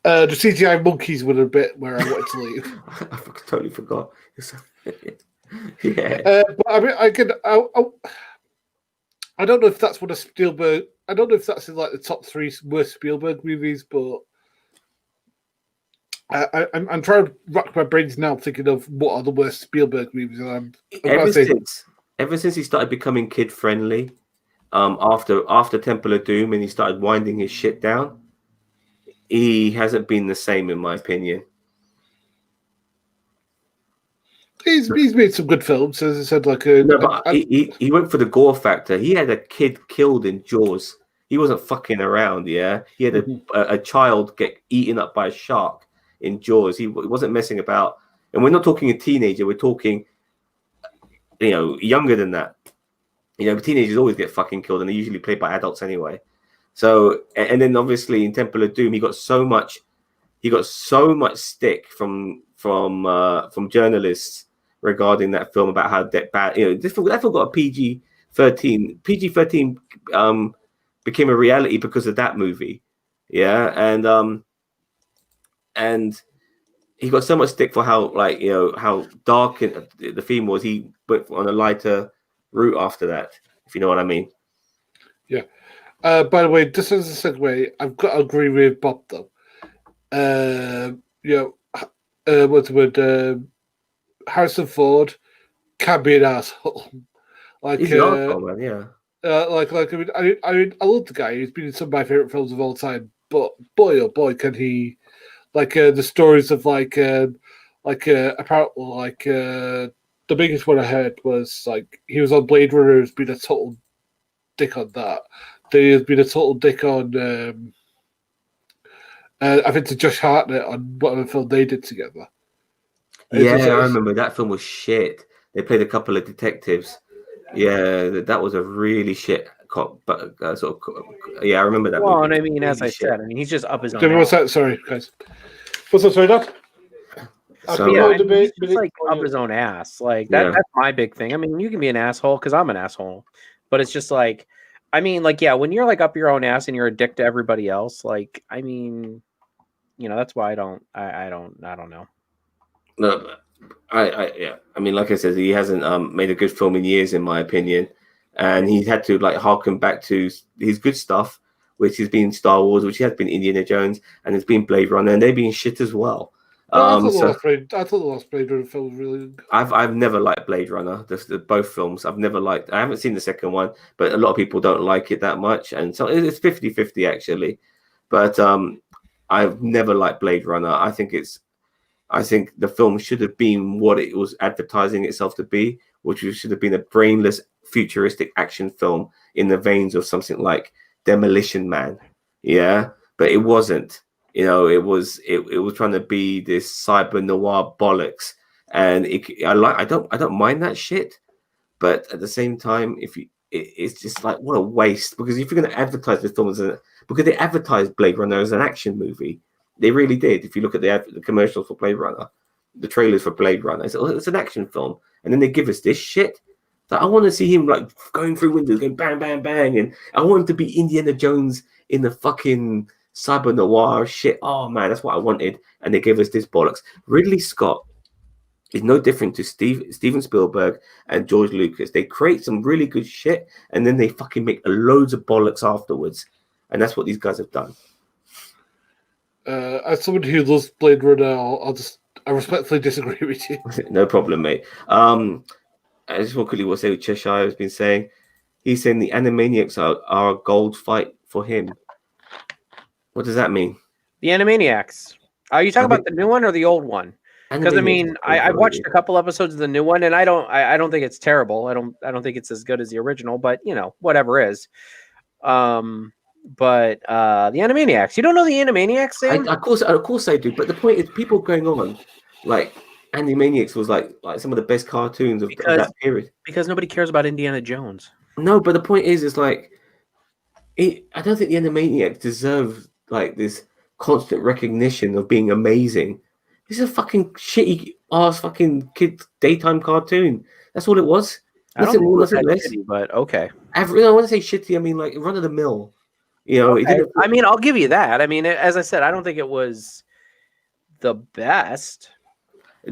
The CGI monkeys were a bit where I wanted to leave. I totally forgot. Yeah. But I mean, I don't know if that's one of Spielberg. I don't know if that's in like the top 3 worst Spielberg movies, but I'm trying to rack my brains now, thinking of what are the worst Spielberg movies. And ever since he started becoming kid friendly, after Temple of Doom, and he started winding his shit down, he hasn't been the same, in my opinion. He's made some good films, as I said. He went for the gore factor. He had a kid killed in Jaws. He wasn't fucking around. Yeah, he had a child get eaten up by a shark in Jaws. He wasn't messing about. And we're not talking a teenager. We're talking, younger than that. Teenagers always get fucking killed, and they're usually played by adults anyway. So, and then obviously in Temple of Doom, he got so much stick from journalists regarding that film about how bad. That film got a PG-13. PG-13 became a reality because of that movie. Yeah, and he got so much stick for how how dark the theme was. He went on a lighter route after that, if you know what I mean. Yeah. By the way, just as a segue, I've got to agree with Bob though. What's the word? Harrison Ford can be an asshole. He's an asshole, man. Yeah. I love the guy. He's been in some of my favorite films of all time. But boy, oh boy, can he! The stories of apparently the biggest one I heard was he was on Blade Runner. Has been a total dick on that. He has been a total dick on. I think to Josh Hartnett on whatever film they did together. Yeah, I remember that film was shit. They played a couple of detectives. Yeah, that was a really shit cop. But I remember that. Well, and I mean, as I said, he's just up his own. What's that? Sorry, guys. What's that? Sorry, Dad. He's just up his own ass. That's my big thing. I mean, you can be an asshole because I'm an asshole, but it's just I mean, like, yeah, when you're like up your own ass and you're a dick to everybody else, like, I mean, that's why I don't know. No, but yeah. I mean, like I said, he hasn't made a good film in years, in my opinion, and he's had to like harken back to his good stuff, which has been Star Wars, which has been Indiana Jones, and it's been Blade Runner, and they've been shit as well. I thought the last Blade Runner film was really good. I've never liked Blade Runner, both films. I've never liked. I haven't seen the second one, but a lot of people don't like it that much, and so it's 50-50 actually. But I've never liked Blade Runner. I think the film should have been what it was advertising itself to be, which should have been a brainless, futuristic action film in the veins of something like Demolition Man. Yeah, but it wasn't. It was trying to be this cyber noir bollocks, and I don't mind that shit, but at the same time, it's just like, what a waste, because if you're going to advertise the film because they advertised Blade Runner as an action movie, they really did. If you look at the commercials for Blade Runner, the trailers for Blade Runner, it's an action film, and then they give us this shit. That I want to see him like going through windows, going bang, bang, bang, and I want him to be Indiana Jones in the fucking cyber noir shit. Oh man, that's what I wanted, and they gave us this bollocks. Ridley Scott is no different to Steven Spielberg and George Lucas. They create some really good shit, and then they fucking make loads of bollocks afterwards, and that's what these guys have done. As someone who loves Blade Runner, I respectfully disagree with you. No problem, mate. I just want to quickly say what Cheshire has been saying. He's saying the Animaniacs are a gold fight for him. What does that mean? The Animaniacs. Are you talking about the new one or the old one? Because I mean, I watched a couple episodes of the new one, and I don't think it's terrible. I don't think it's as good as the original, but whatever is. But the Animaniacs. You don't know the Animaniacs, Sam? Of course I do. But the point is, people going on like Animaniacs was like some of the best cartoons of that period. Because nobody cares about Indiana Jones. No, but the point is like, I don't think the Animaniacs deserve like this constant recognition of being amazing. This is a fucking shitty ass fucking kid daytime cartoon. That's all it was. Nothing more, nothing less. Shitty, but okay. I want to say shitty. I mean, like run of the mill. Okay. It didn't. I mean, I'll give you that. I mean, as I said, I don't think it was the best.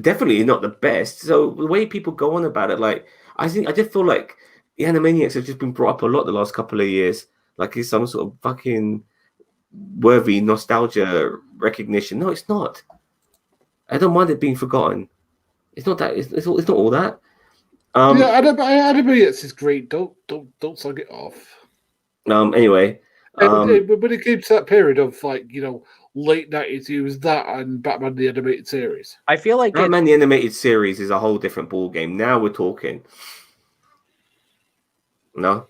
Definitely not the best. So the way people go on about it, like I just feel like the Animaniacs have just been brought up a lot the last couple of years. Like it's some sort of fucking worthy nostalgia recognition. No, it's not. I don't mind it being forgotten. It's not that. It's not all that. Animaniacs is great. Don't slug it off. Anyway. But it came to that period of like late 90s, it was that and Batman the Animated Series. I feel like Batman the Animated Series is a whole different ball game. Now we're talking. No,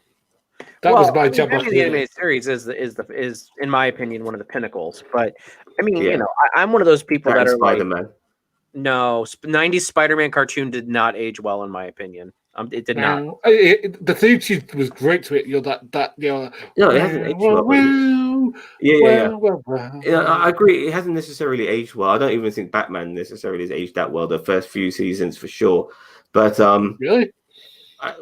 that was my job. Batman the Animated Series is in my opinion one of the pinnacles. But I mean, I'm one of those people that are Spider-Man. Like, no, 90s Spider-Man cartoon did not age well in my opinion. It did not. The theme tune was great to it. No, it hasn't aged well. Yeah. I agree. It hasn't necessarily aged well. I don't even think Batman necessarily has aged that well. The first few seasons, for sure. But really,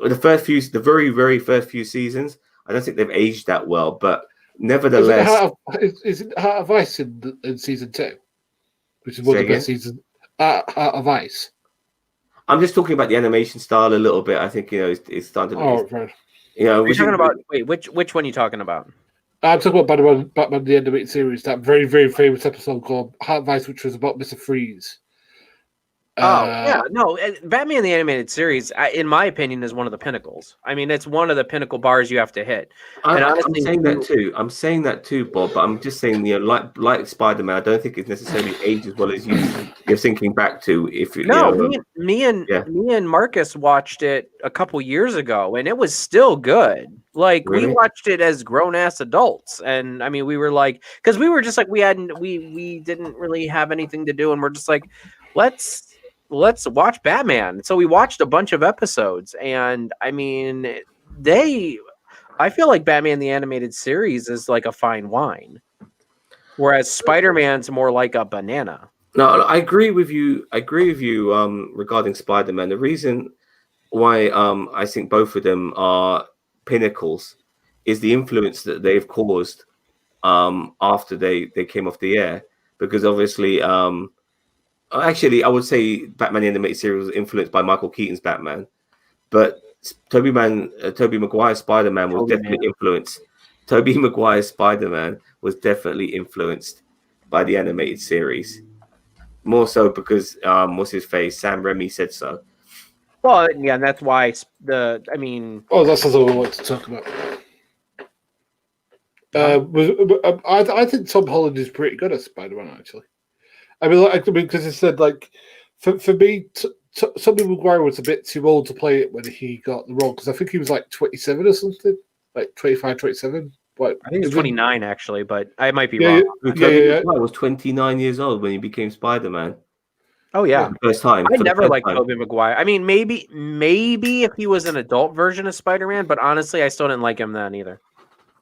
the very, very first few seasons, I don't think they've aged that well. But nevertheless, is it Heart of Ice in season 2, which is one of the best seasons? Heart of Ice. I'm just talking about the animation style a little bit. I think it's starting to. Right. You're talking about which one are you talking about? I'm talking about Batman the Animated Series, that very, very famous episode called Heart of Ice, which was about Mr. Freeze. Batman the Animated Series, in my opinion, is one of the pinnacles. I mean, it's one of the pinnacle bars you have to hit. I'm saying that too, Bob. But I'm just saying, like Spider-Man, I don't think it's necessarily aged as well as you're thinking back to. Me and Marcus watched it a couple years ago, and it was still good. Like really? We watched it as grown ass adults, and I mean, we were like, because we were just like, we didn't really have anything to do, and we're just like, let's watch Batman. So we watched a bunch of episodes, and I mean, I feel like Batman the Animated Series is like a fine wine, whereas Spider-Man's more like a banana. No, I agree with you. Regarding Spider-Man. The reason why I think both of them are pinnacles is the influence that they've caused after they came off the air. Because obviously, actually, I would say Batman the Animated Series was influenced by Michael Keaton's Batman, but Tobey Maguire's Spider-Man was definitely influenced. Tobey Maguire's Spider-Man was definitely influenced by the animated series. More so because what's his face? Sam Raimi said so. Well, yeah, and that's why that's something we want to talk about. I think Tom Holland is pretty good at Spider-Man, actually. I mean, because he said, like, for me, Tobey Maguire was a bit too old to play it when he got the role, because I think he was like 27 or something, like 25, 27. But I think he was 29 actually, but I might be wrong. Tobey Maguire was 29 years old when he became Spider-Man. Oh yeah, first time. I never liked Tobey Maguire. I mean, maybe if he was an adult version of Spider-Man, but honestly, I still didn't like him then either.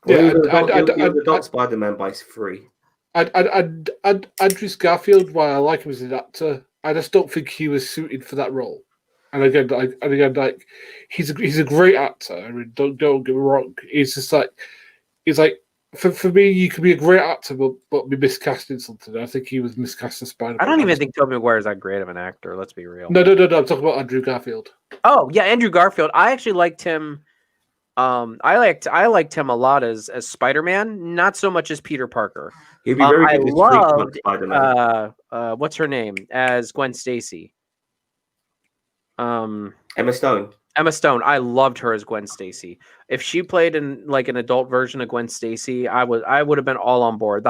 Yeah, adult Spider-Man by 3. Andrew Garfield, while I like him as an actor, I just don't think he was suited for that role. And again, like he's a great actor. I mean, don't get me wrong. He's like for me, you could be a great actor, but be miscast in something. I think he was miscast as Spider-Man. I don't even think Tobey Maguire is that great of an actor. Let's be real. No. I'm talking about Andrew Garfield. Oh yeah, Andrew Garfield. I actually liked him. I liked him a lot as Spider-Man, not so much as Peter Parker. He'd be very good I loved Spider-Man. What's her name as Gwen Stacy? Emma Stone. Emma Stone. I loved her as Gwen Stacy. If she played in like an adult version of Gwen Stacy, I would have been all on board.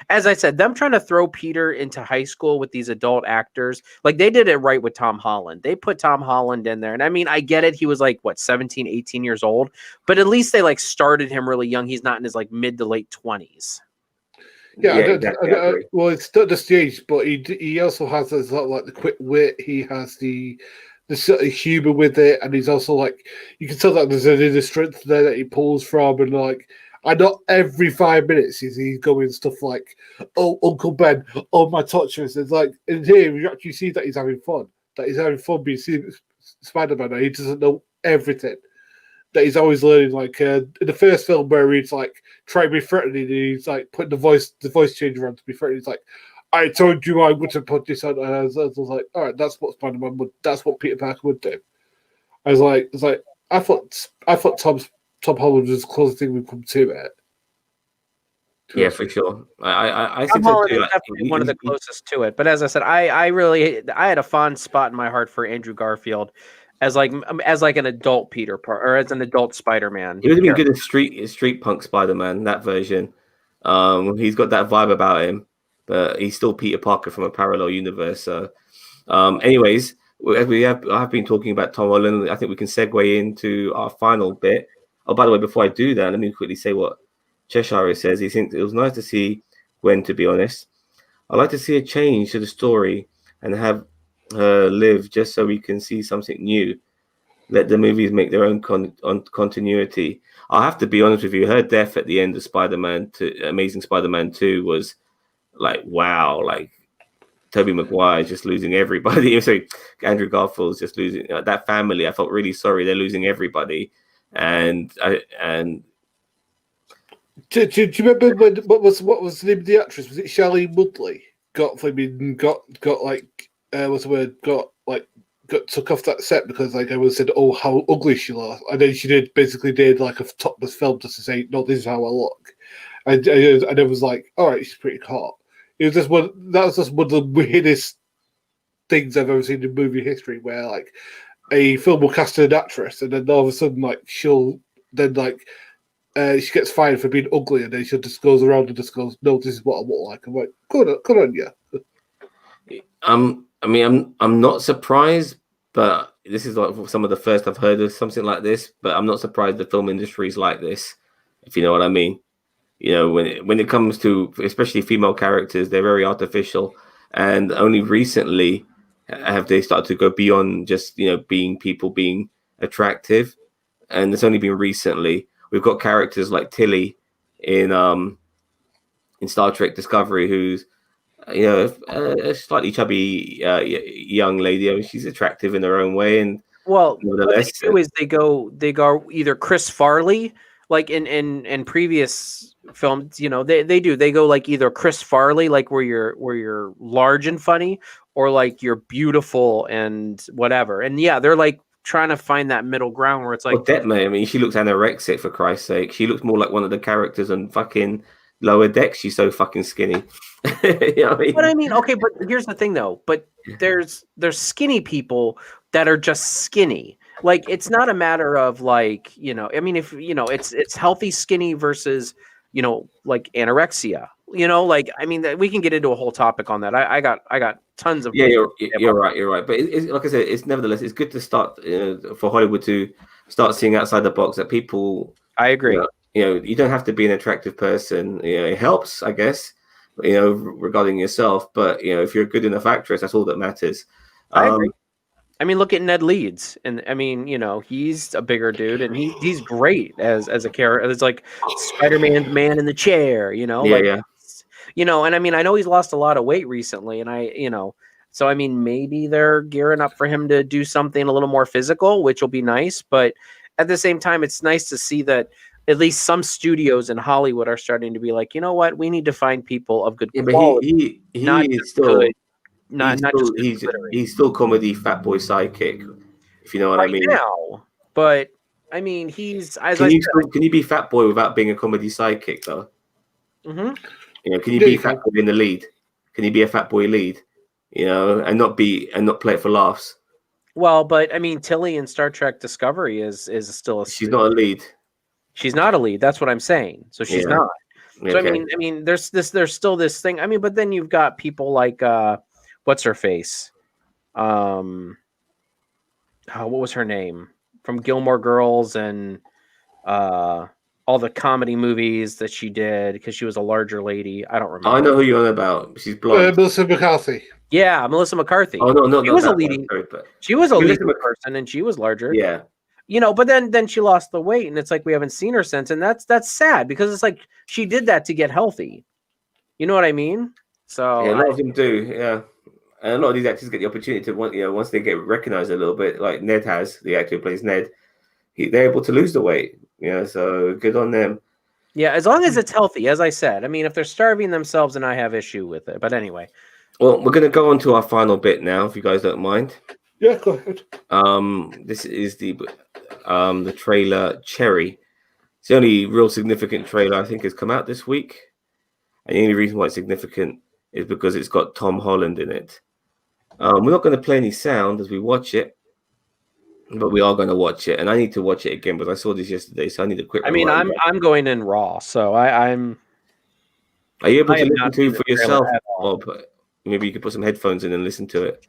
As I said, them trying to throw Peter into high school with these adult actors, like they did it right with Tom Holland. They put Tom Holland in there. And I mean, I get it. He was like, 17, 18 years old, but at least they like started him really young. He's not in his like mid to late 20s. Yeah, exactly. Well, it's not just the age, but he also has a lot like the quick wit. He has the sort of humor with it, and he's also like, you can tell that there's an inner strength there that he pulls from, and like, I know every 5 minutes he's going stuff like, "Oh, Uncle Ben, oh my torturers." It's like in here you actually see that he's having fun, being Spider-Man. And he doesn't know everything. That he's always learning. Like in the first film where he's like trying to be threatening, and he's like putting the voice changer on to be threatening. He's like, "I told you I would have put this on." And I was like, all right, that's what Spider-Man would. That's what Peter Parker would do. I was like, I thought Tom Holland was the closest thing we've come to it. Yeah, for sure. I Tom Holland is definitely one of the closest to it. But as I said, I had a fond spot in my heart for Andrew Garfield as like an adult Peter Parker or as an adult Spider-Man. He would have been good as street punk Spider-Man, that version. He's got that vibe about him. But he's still Peter Parker from a parallel universe. So, anyways, I've been talking about Tom Holland. I think we can segue into our final bit. Oh, by the way, before I do that, let me quickly say what Cheshire says. He thinks it was nice to see Gwen, to be honest. I'd like to see a change to the story and have her live just so we can see something new. Let the movies make their own continuity. I'll have to be honest with you. Her death at the end of Amazing Spider-Man 2 was like, wow, like Tobey Maguire is just losing everybody. Sorry, Andrew Garfield's just losing that family. I felt really sorry. They're losing everybody. And do you remember what was the name of the actress? Was it Shailene Woodley? Got took off that set because like everyone said, oh, how ugly she looked, and then she did like a topless film just to say, no, this is how I look, and it was like, all right, she's pretty hot. That was just one of the weirdest things I've ever seen in movie history, where like a film will cast an actress, and then all of a sudden, like she gets fired for being ugly, and then she just goes around and just goes, "No, this is what I look like." I'm like, "Good on you." I mean, I'm not surprised, but this is like some of the first I've heard of something like this. But I'm not surprised the film industry is like this, if you know what I mean. You know, when it comes to especially female characters, they're very artificial, and only recently have they started to go beyond just being attractive, and it's only been recently we've got characters like Tilly in Star Trek Discovery, who's a slightly chubby young lady. I mean, she's attractive in her own way, and what they do is they go either Chris Farley like in previous films, they go like either Chris Farley, like where you're large and funny, or like you're beautiful and whatever. And yeah, they're like trying to find that middle ground where it's like, Detme, I mean, she looks anorexic for Christ's sake. She looks more like one of the characters on fucking Lower Decks. She's so fucking skinny. You know what I mean? But I mean, okay, but here's the thing though. But there's skinny people that are just skinny. Like it's not a matter of like, I mean, if it's healthy skinny versus, like anorexia. Like I mean, we can get into a whole topic on that. I got tons of you're right. But it's like I said, it's nevertheless it's good to start for Hollywood to start seeing outside the box that people. I agree. You don't have to be an attractive person. It helps, I guess. Regarding yourself, but if you're a good enough actress, that's all that matters. I agree. I mean, look at Ned Leeds, and I mean, he's a bigger dude, and he's great as a character. It's like Spider-Man's man in the chair, and I mean, I know he's lost a lot of weight recently, and so I mean, maybe they're gearing up for him to do something a little more physical, which will be nice. But at the same time, it's nice to see that at least some studios in Hollywood are starting to be like, you know what, we need to find people of good quality. But he's still good. He's still comedy fat boy sidekick, if you know what I mean. Now, but I mean, he's can you be fat boy without being a comedy sidekick though? Mm-hmm. Can you be fat boy in the lead? Can you be a fat boy lead? And not play it for laughs. Well, but I mean, Tilly in Star Trek Discovery is still she's not a lead. She's not a lead. That's what I'm saying. So she's not. So okay. I mean, there's still this thing. I mean, but then you've got people like what's her face? What was her name from Gilmore Girls and all the comedy movies that she did because she was a larger lady. I don't remember. I know who you're on about. She's blonde. Melissa McCarthy. Yeah, Melissa McCarthy. Oh no, she was a leading. She was a leading person, and she was larger. Yeah. But then she lost the weight, and it's like we haven't seen her since, and that's sad because it's like she did that to get healthy. You know what I mean? So yeah, a lot of them do. Yeah, and a lot of these actors get the opportunity to once they get recognized a little bit, like Ned has, the actor who plays Ned. They're able to lose the weight. So good on them. Yeah, as long as it's healthy, as I said. I mean, if they're starving themselves, then I have issue with it. But anyway. Well, we're going to go on to our final bit now, if you guys don't mind. Yeah, go ahead. This is the trailer Cherry. It's the only real significant trailer I think has come out this week. And the only reason why it's significant is because it's got Tom Holland in it. We're not going to play any sound as we watch it, but we are going to watch it. And I need to watch it again because I saw this yesterday, so I need a quick. I mean, I'm going in raw, so I'm. Are you able to listen to it for yourself, Bob? Maybe you could put some headphones in and listen to it.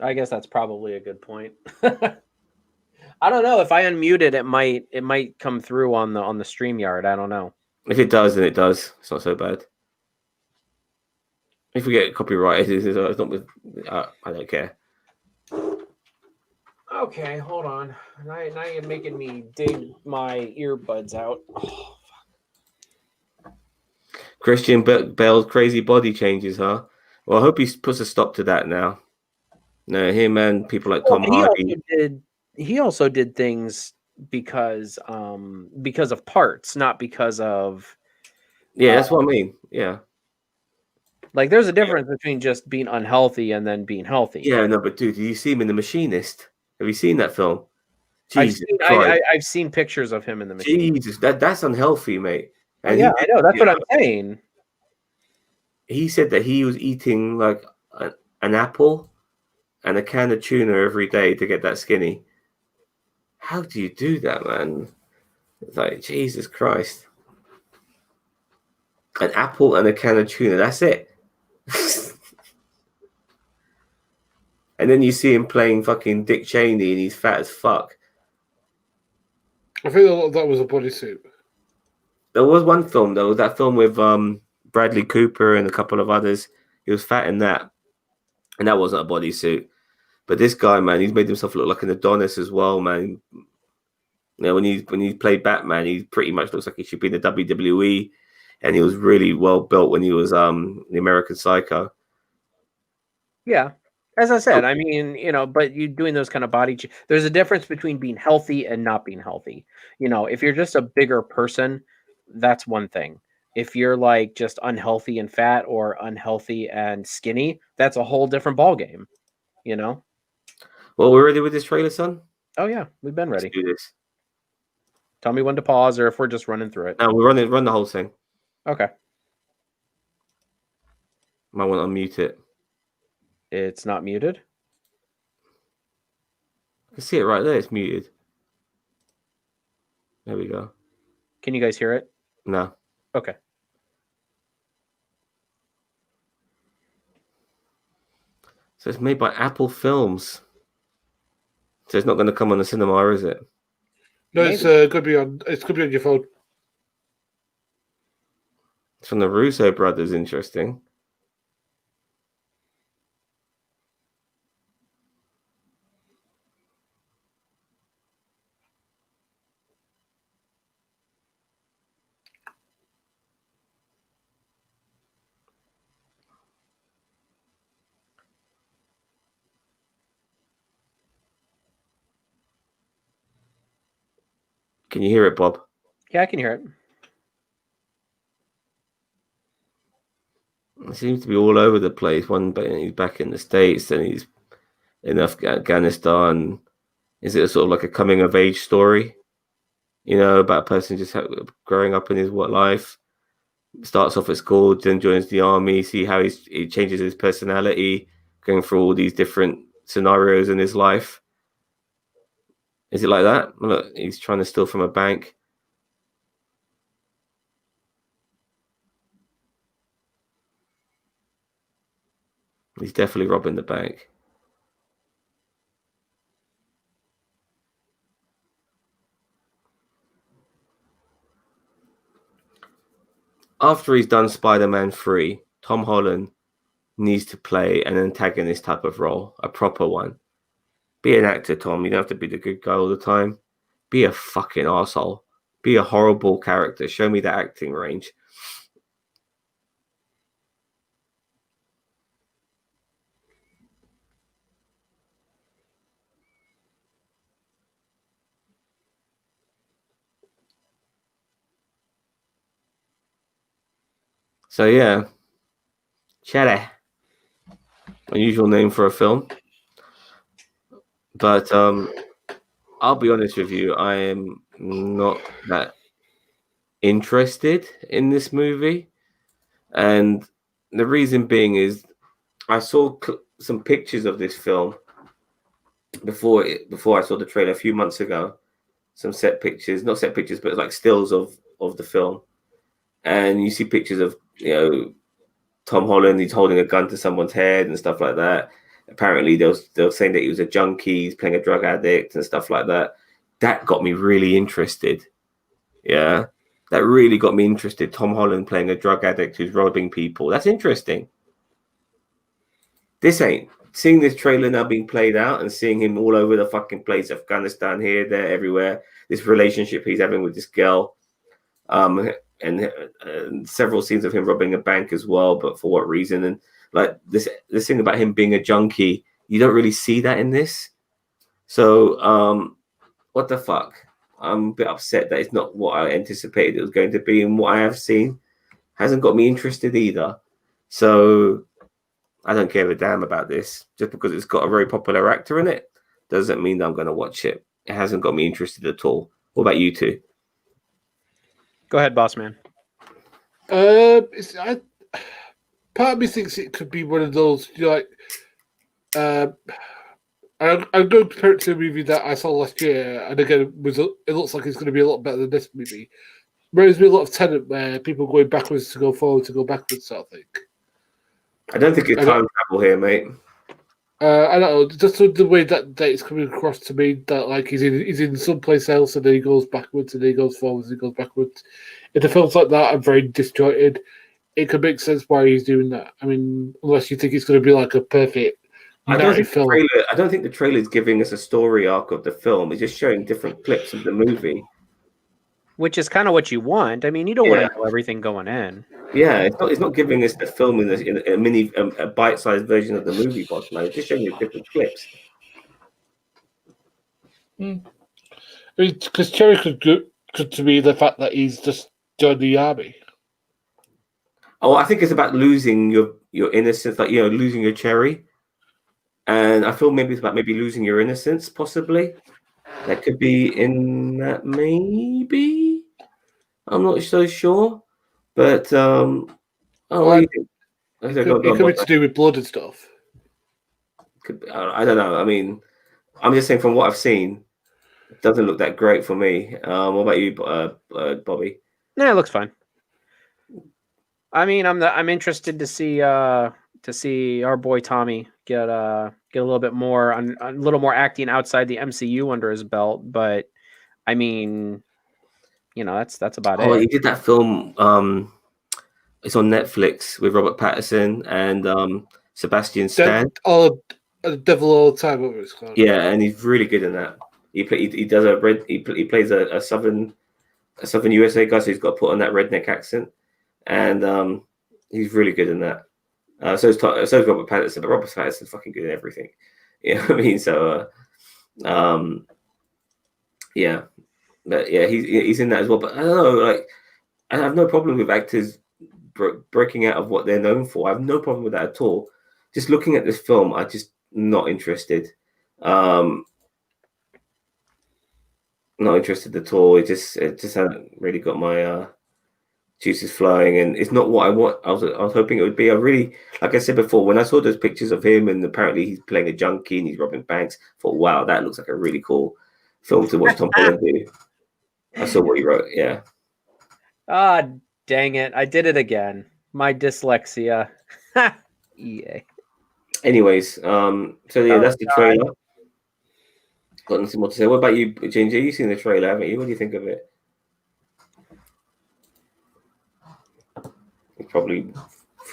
I guess that's probably a good point. I don't know if I unmute it, it might come through on the StreamYard. I don't know. If it does, then it does. It's not so bad. If we get copyrighted, it's not with. I don't care. Okay, hold on. Now you're making me dig my earbuds out. Oh, fuck. Christian Bale's crazy body changes, huh? Well, I hope he puts a stop to that now. No, him and people like Tom Hardy. He also did things because of parts, not because of. Yeah, that's what I mean. Yeah. Like, there's a difference between just being unhealthy and then being healthy. Yeah, no, but dude, did you see him in The Machinist? Have you seen that film? Jesus, I've seen pictures of him in The Machinist. Jesus, that's unhealthy, mate. And yeah, I know. That's what I'm saying. He said that he was eating like an apple and a can of tuna every day to get that skinny. How do you do that, man? It's like, Jesus Christ. An apple and a can of tuna, that's it. And then you see him playing fucking Dick Cheney and he's fat as fuck. I think that was a bodysuit. There was one film, though, that film with Bradley Cooper and a couple of others. He was fat in that. And that wasn't a bodysuit. But this guy, man, he's made himself look like an Adonis as well, man. When he played Batman, he pretty much looks like he should be in the WWE. And he was really well built when he was the American Psycho. Yeah. As I said, I mean, but you doing those kind of there's a difference between being healthy and not being healthy. If you're just a bigger person, that's one thing. If you're like just unhealthy and fat or unhealthy and skinny, that's a whole different ballgame, Well, we're ready with this trailer, son? Oh yeah, we've been ready. Let's do this. Tell me when to pause or if we're just running through it. No, we run the whole thing. Okay. Might want to unmute it. It's not muted. I can see it right there. It's muted. There we go. Can you guys hear it? No. Okay. So it's made by Apple Films. So it's not going to come on the cinema, is it? No, it's going to be on. It's going to be on your phone. It's from the Russo brothers. Interesting. Can you hear it, Bob? Yeah, I can hear it. It seems to be all over the place. He's back in the States, then he's in Afghanistan. Is it sort of like a coming of age story? About a person just growing up in his life. Starts off at school, then joins the army. See how he changes his personality, going through all these different scenarios in his life. Is it like that? Look, he's trying to steal from a bank. He's definitely robbing the bank. After he's done Spider-Man 3, Tom Holland needs to play an antagonist type of role, a proper one. Be an actor, Tom. You don't have to be the good guy all the time. Be a fucking arsehole. Be a horrible character. Show me the acting range. So yeah, Cheddar. Unusual name for a film. But I'll be honest with you, I am not that interested in this movie. And the reason being is I saw some pictures of this film before I saw the trailer a few months ago. Some not set pictures, but like stills of the film. And you see pictures of, Tom Holland, he's holding a gun to someone's head and stuff like that. Apparently, they were saying that he was a junkie, he's playing a drug addict and stuff like that. That got me really interested. Yeah, that really got me interested. Tom Holland playing a drug addict who's robbing people. That's interesting. This ain't. Seeing this trailer now being played out and seeing him all over the fucking place, Afghanistan, here, there, everywhere. This relationship he's having with this girl. And several scenes of him robbing a bank as well, but for what reason? And like this thing about him being a junkie, you don't really see that in this. So what the fuck? I'm a bit upset that it's not what I anticipated it was going to be, and what I have seen hasn't got me interested either. So I don't care a damn about this. Just because it's got a very popular actor in it doesn't mean that I'm going to watch it. It hasn't got me interested at all. What about you two? Go ahead, Bossman. Part of me thinks it could be one of those, I'm going to compare it to a movie that I saw last year, and again, it looks like it's going to be a lot better than this movie. Reminds me a lot of Tenet, where people going backwards to go forward to go backwards, sort of thing. I don't think it's time travel here, mate. I don't know, just the way that it's coming across to me, that like he's in someplace else, and then he goes backwards, and then he goes forwards, and he goes backwards. If it feels like that, I'm very disjointed. It could make sense why he's doing that. I mean, unless you think it's going to be like a perfect film. I don't think the trailer is giving us a story arc of the film. It's just showing different clips of the movie. which is kind of what you want. I mean, you don't want to know everything going in. Yeah, it's not giving us the film in a mini, a bite-sized version of the movie, Bossman. It's just showing you different clips. Because Cherry could to be the fact that he's just joined the army. Oh, I think it's about losing your innocence, like losing your cherry. And I feel maybe it's about maybe losing your innocence, possibly. That could be in that, maybe. I'm not so sure, but what do you think? It could be to do with blood and stuff. I don't know. I mean, I'm just saying from what I've seen, it doesn't look that great for me. What about you, Bobby? No, it looks fine. I mean, I'm interested to see our boy Tommy get a little bit more a little more acting outside the MCU under his belt. But I mean, that's about it. Oh, he did that film. It's on Netflix with Robert Pattinson and Sebastian Stan. Devil All the Time, whatever it's called. Yeah, and he's really good in that. He does he plays a southern USA guy, so he's got to put on that redneck accent, and he's really good in that. So is Robert Pattinson, but Robert Pattinson's fucking good in everything. You know what I mean? So, yeah, but yeah, he's in that as well. But I don't know, like, I have no problem with actors breaking out of what they're known for. I have no problem with that at all. Just looking at this film, I'm just not interested. Not interested at all. It just hasn't really got my juices flowing, and it's not what I want. I was hoping it would be. I really, like I said before, when I saw those pictures of him and apparently he's playing a junkie and he's robbing banks, I thought, wow, that looks like a really cool film to watch Tom Holland do. I saw what he wrote. Yeah. Ah, dang it! I did it again. My dyslexia. Yeah. Anyways, so yeah, that's the trailer. Got nothing more to say. What about you, Ginger? You've seen the trailer, haven't you? What do you think of it? He probably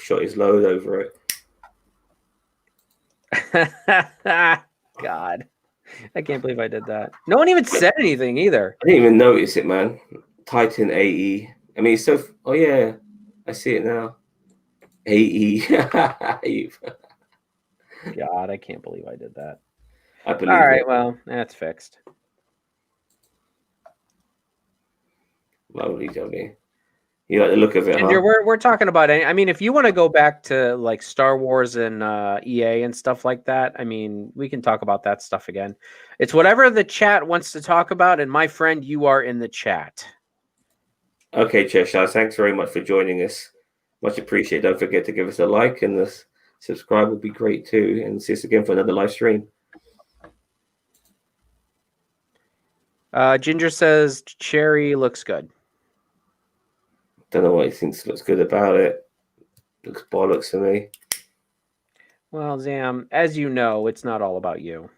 shot his load over it. God, I can't believe I did that. No one even said anything either. I didn't even notice it, man. Titan AE. I mean, it's so. Oh yeah, I see it now. AE. God, I can't believe I did that. I believe. All right, it. well, that's fixed. Lovely, Johnny. You like the look of it, Ginger, huh? we're talking about it. I mean, if you want to go back to like Star Wars and EA and stuff like that, I mean, we can talk about that stuff again. It's whatever the chat wants to talk about, and my friend, you are in the chat. Okay, Cheshire, thanks very much for joining us. Much appreciated. Don't forget to give us a like and the subscribe would be great too. And see us again for another live stream. Ginger says Cherry looks good. Don't know what he thinks looks good about it. Looks bollocks to me. Well, Zam, as you know, it's not all about you.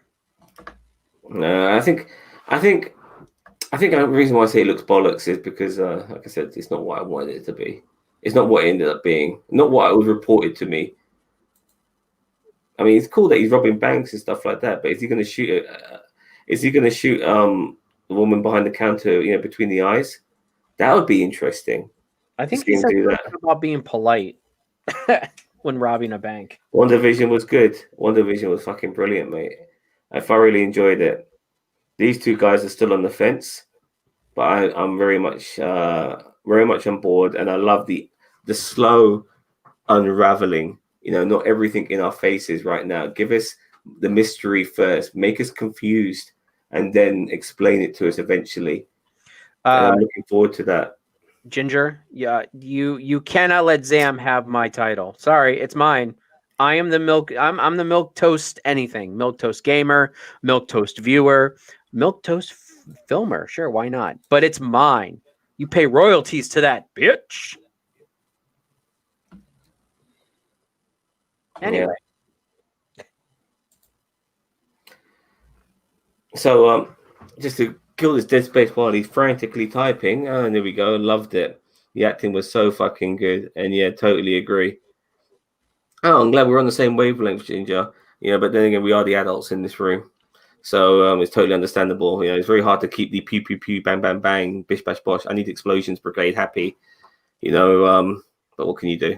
No, I think the reason why I say it looks bollocks is because, like I said, it's not what I wanted it to be. It's not what it ended up being. Not what it was reported to me. I mean, it's cool that he's robbing banks and stuff like that, but is he going to shoot? Is he going to shoot the woman behind the counter, between the eyes? That would be interesting. I think he said about being polite when robbing a bank. Wandavision was good. Wandavision was fucking brilliant, mate. I thoroughly enjoyed it. These two guys are still on the fence, but I'm very much on board, and I love the slow unraveling. Not everything in our faces right now. Give us the mystery first, make us confused, and then explain it to us eventually. I'm looking forward to that. Ginger, yeah, you cannot let Zam have my title. Sorry, it's mine. I am the milk. I'm the milk toast anything. Milk toast gamer, milk toast viewer, milk toast filmer. Sure, why not? But it's mine. You pay royalties to that, bitch. Anyway. Yeah. So just to kill this dead space while he's frantically typing. Oh, and there we go. Loved it. The acting was so fucking good. And yeah, totally agree. Oh, I'm glad we're on the same wavelength, Ginger. But then again, we are the adults in this room. So it's totally understandable. You know, it's very hard to keep the pew pew pew bang bang bang bish bash bosh. I need explosions brigade happy. You know, but what can you do?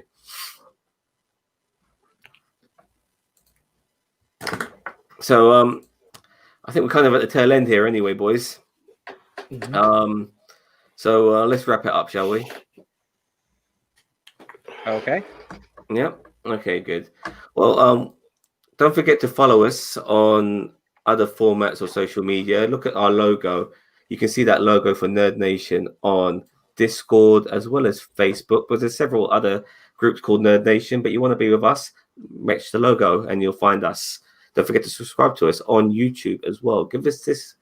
So I think we're kind of at the tail end here, anyway, boys. So let's wrap it up, shall we? Okay. Yep. Okay, good. Well, don't forget to follow us on other formats or social media. Look at our logo. You can see that logo for Nerd Nation on Discord as well as Facebook, but there's several other groups called Nerd Nation. But you want to be with us, match the logo and you'll find us. Don't forget to subscribe to us on YouTube as well. Give us this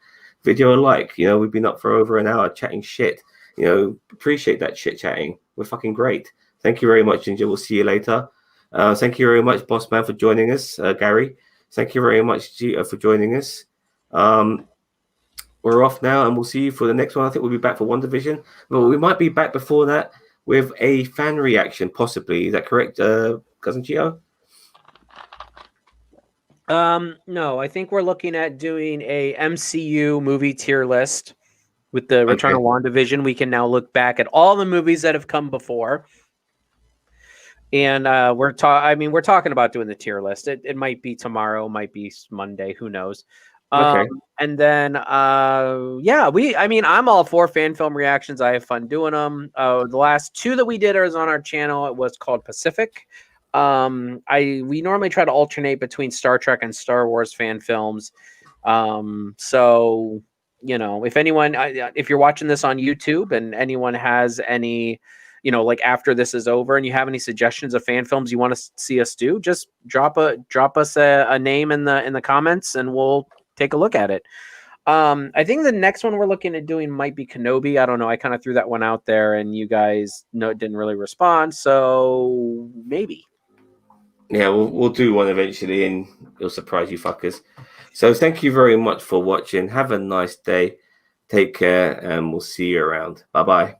video a like. You know, we've been up for over an hour chatting shit. You know, appreciate that shit chatting. We're fucking great. Thank you very much, Ginger. We'll see you later. Thank you very much, Bossman, for joining us. Gary, thank you very much, Cheeto, for joining us. We're off now, and we'll see you for the next one. I think we'll be back for Wandavision. But we might be back before that with a fan reaction, possibly. Is that correct, Cousin Cheeto? No, I think we're looking at doing a MCU movie tier list with the return of WandaVision. We can now look back at all the movies that have come before. And we're talking about doing the tier list. It might be tomorrow, might be Monday, who knows. And then I'm all for fan film reactions. I have fun doing them. The last two that we did is on our channel. It was called Pacific. We normally try to alternate between Star Trek and Star Wars fan films. So, you know, if you're watching this on YouTube and anyone has any, you know, like after this is over and you have any suggestions of fan films you want to see us do, just drop us a name in the comments and we'll take a look at it. I think the next one we're looking at doing might be Kenobi. I don't know. I kind of threw that one out there and you guys didn't really respond. So maybe. Yeah, we'll do one eventually and it'll surprise you fuckers. So thank you very much for watching. Have a nice day. Take care and we'll see you around. Bye-bye.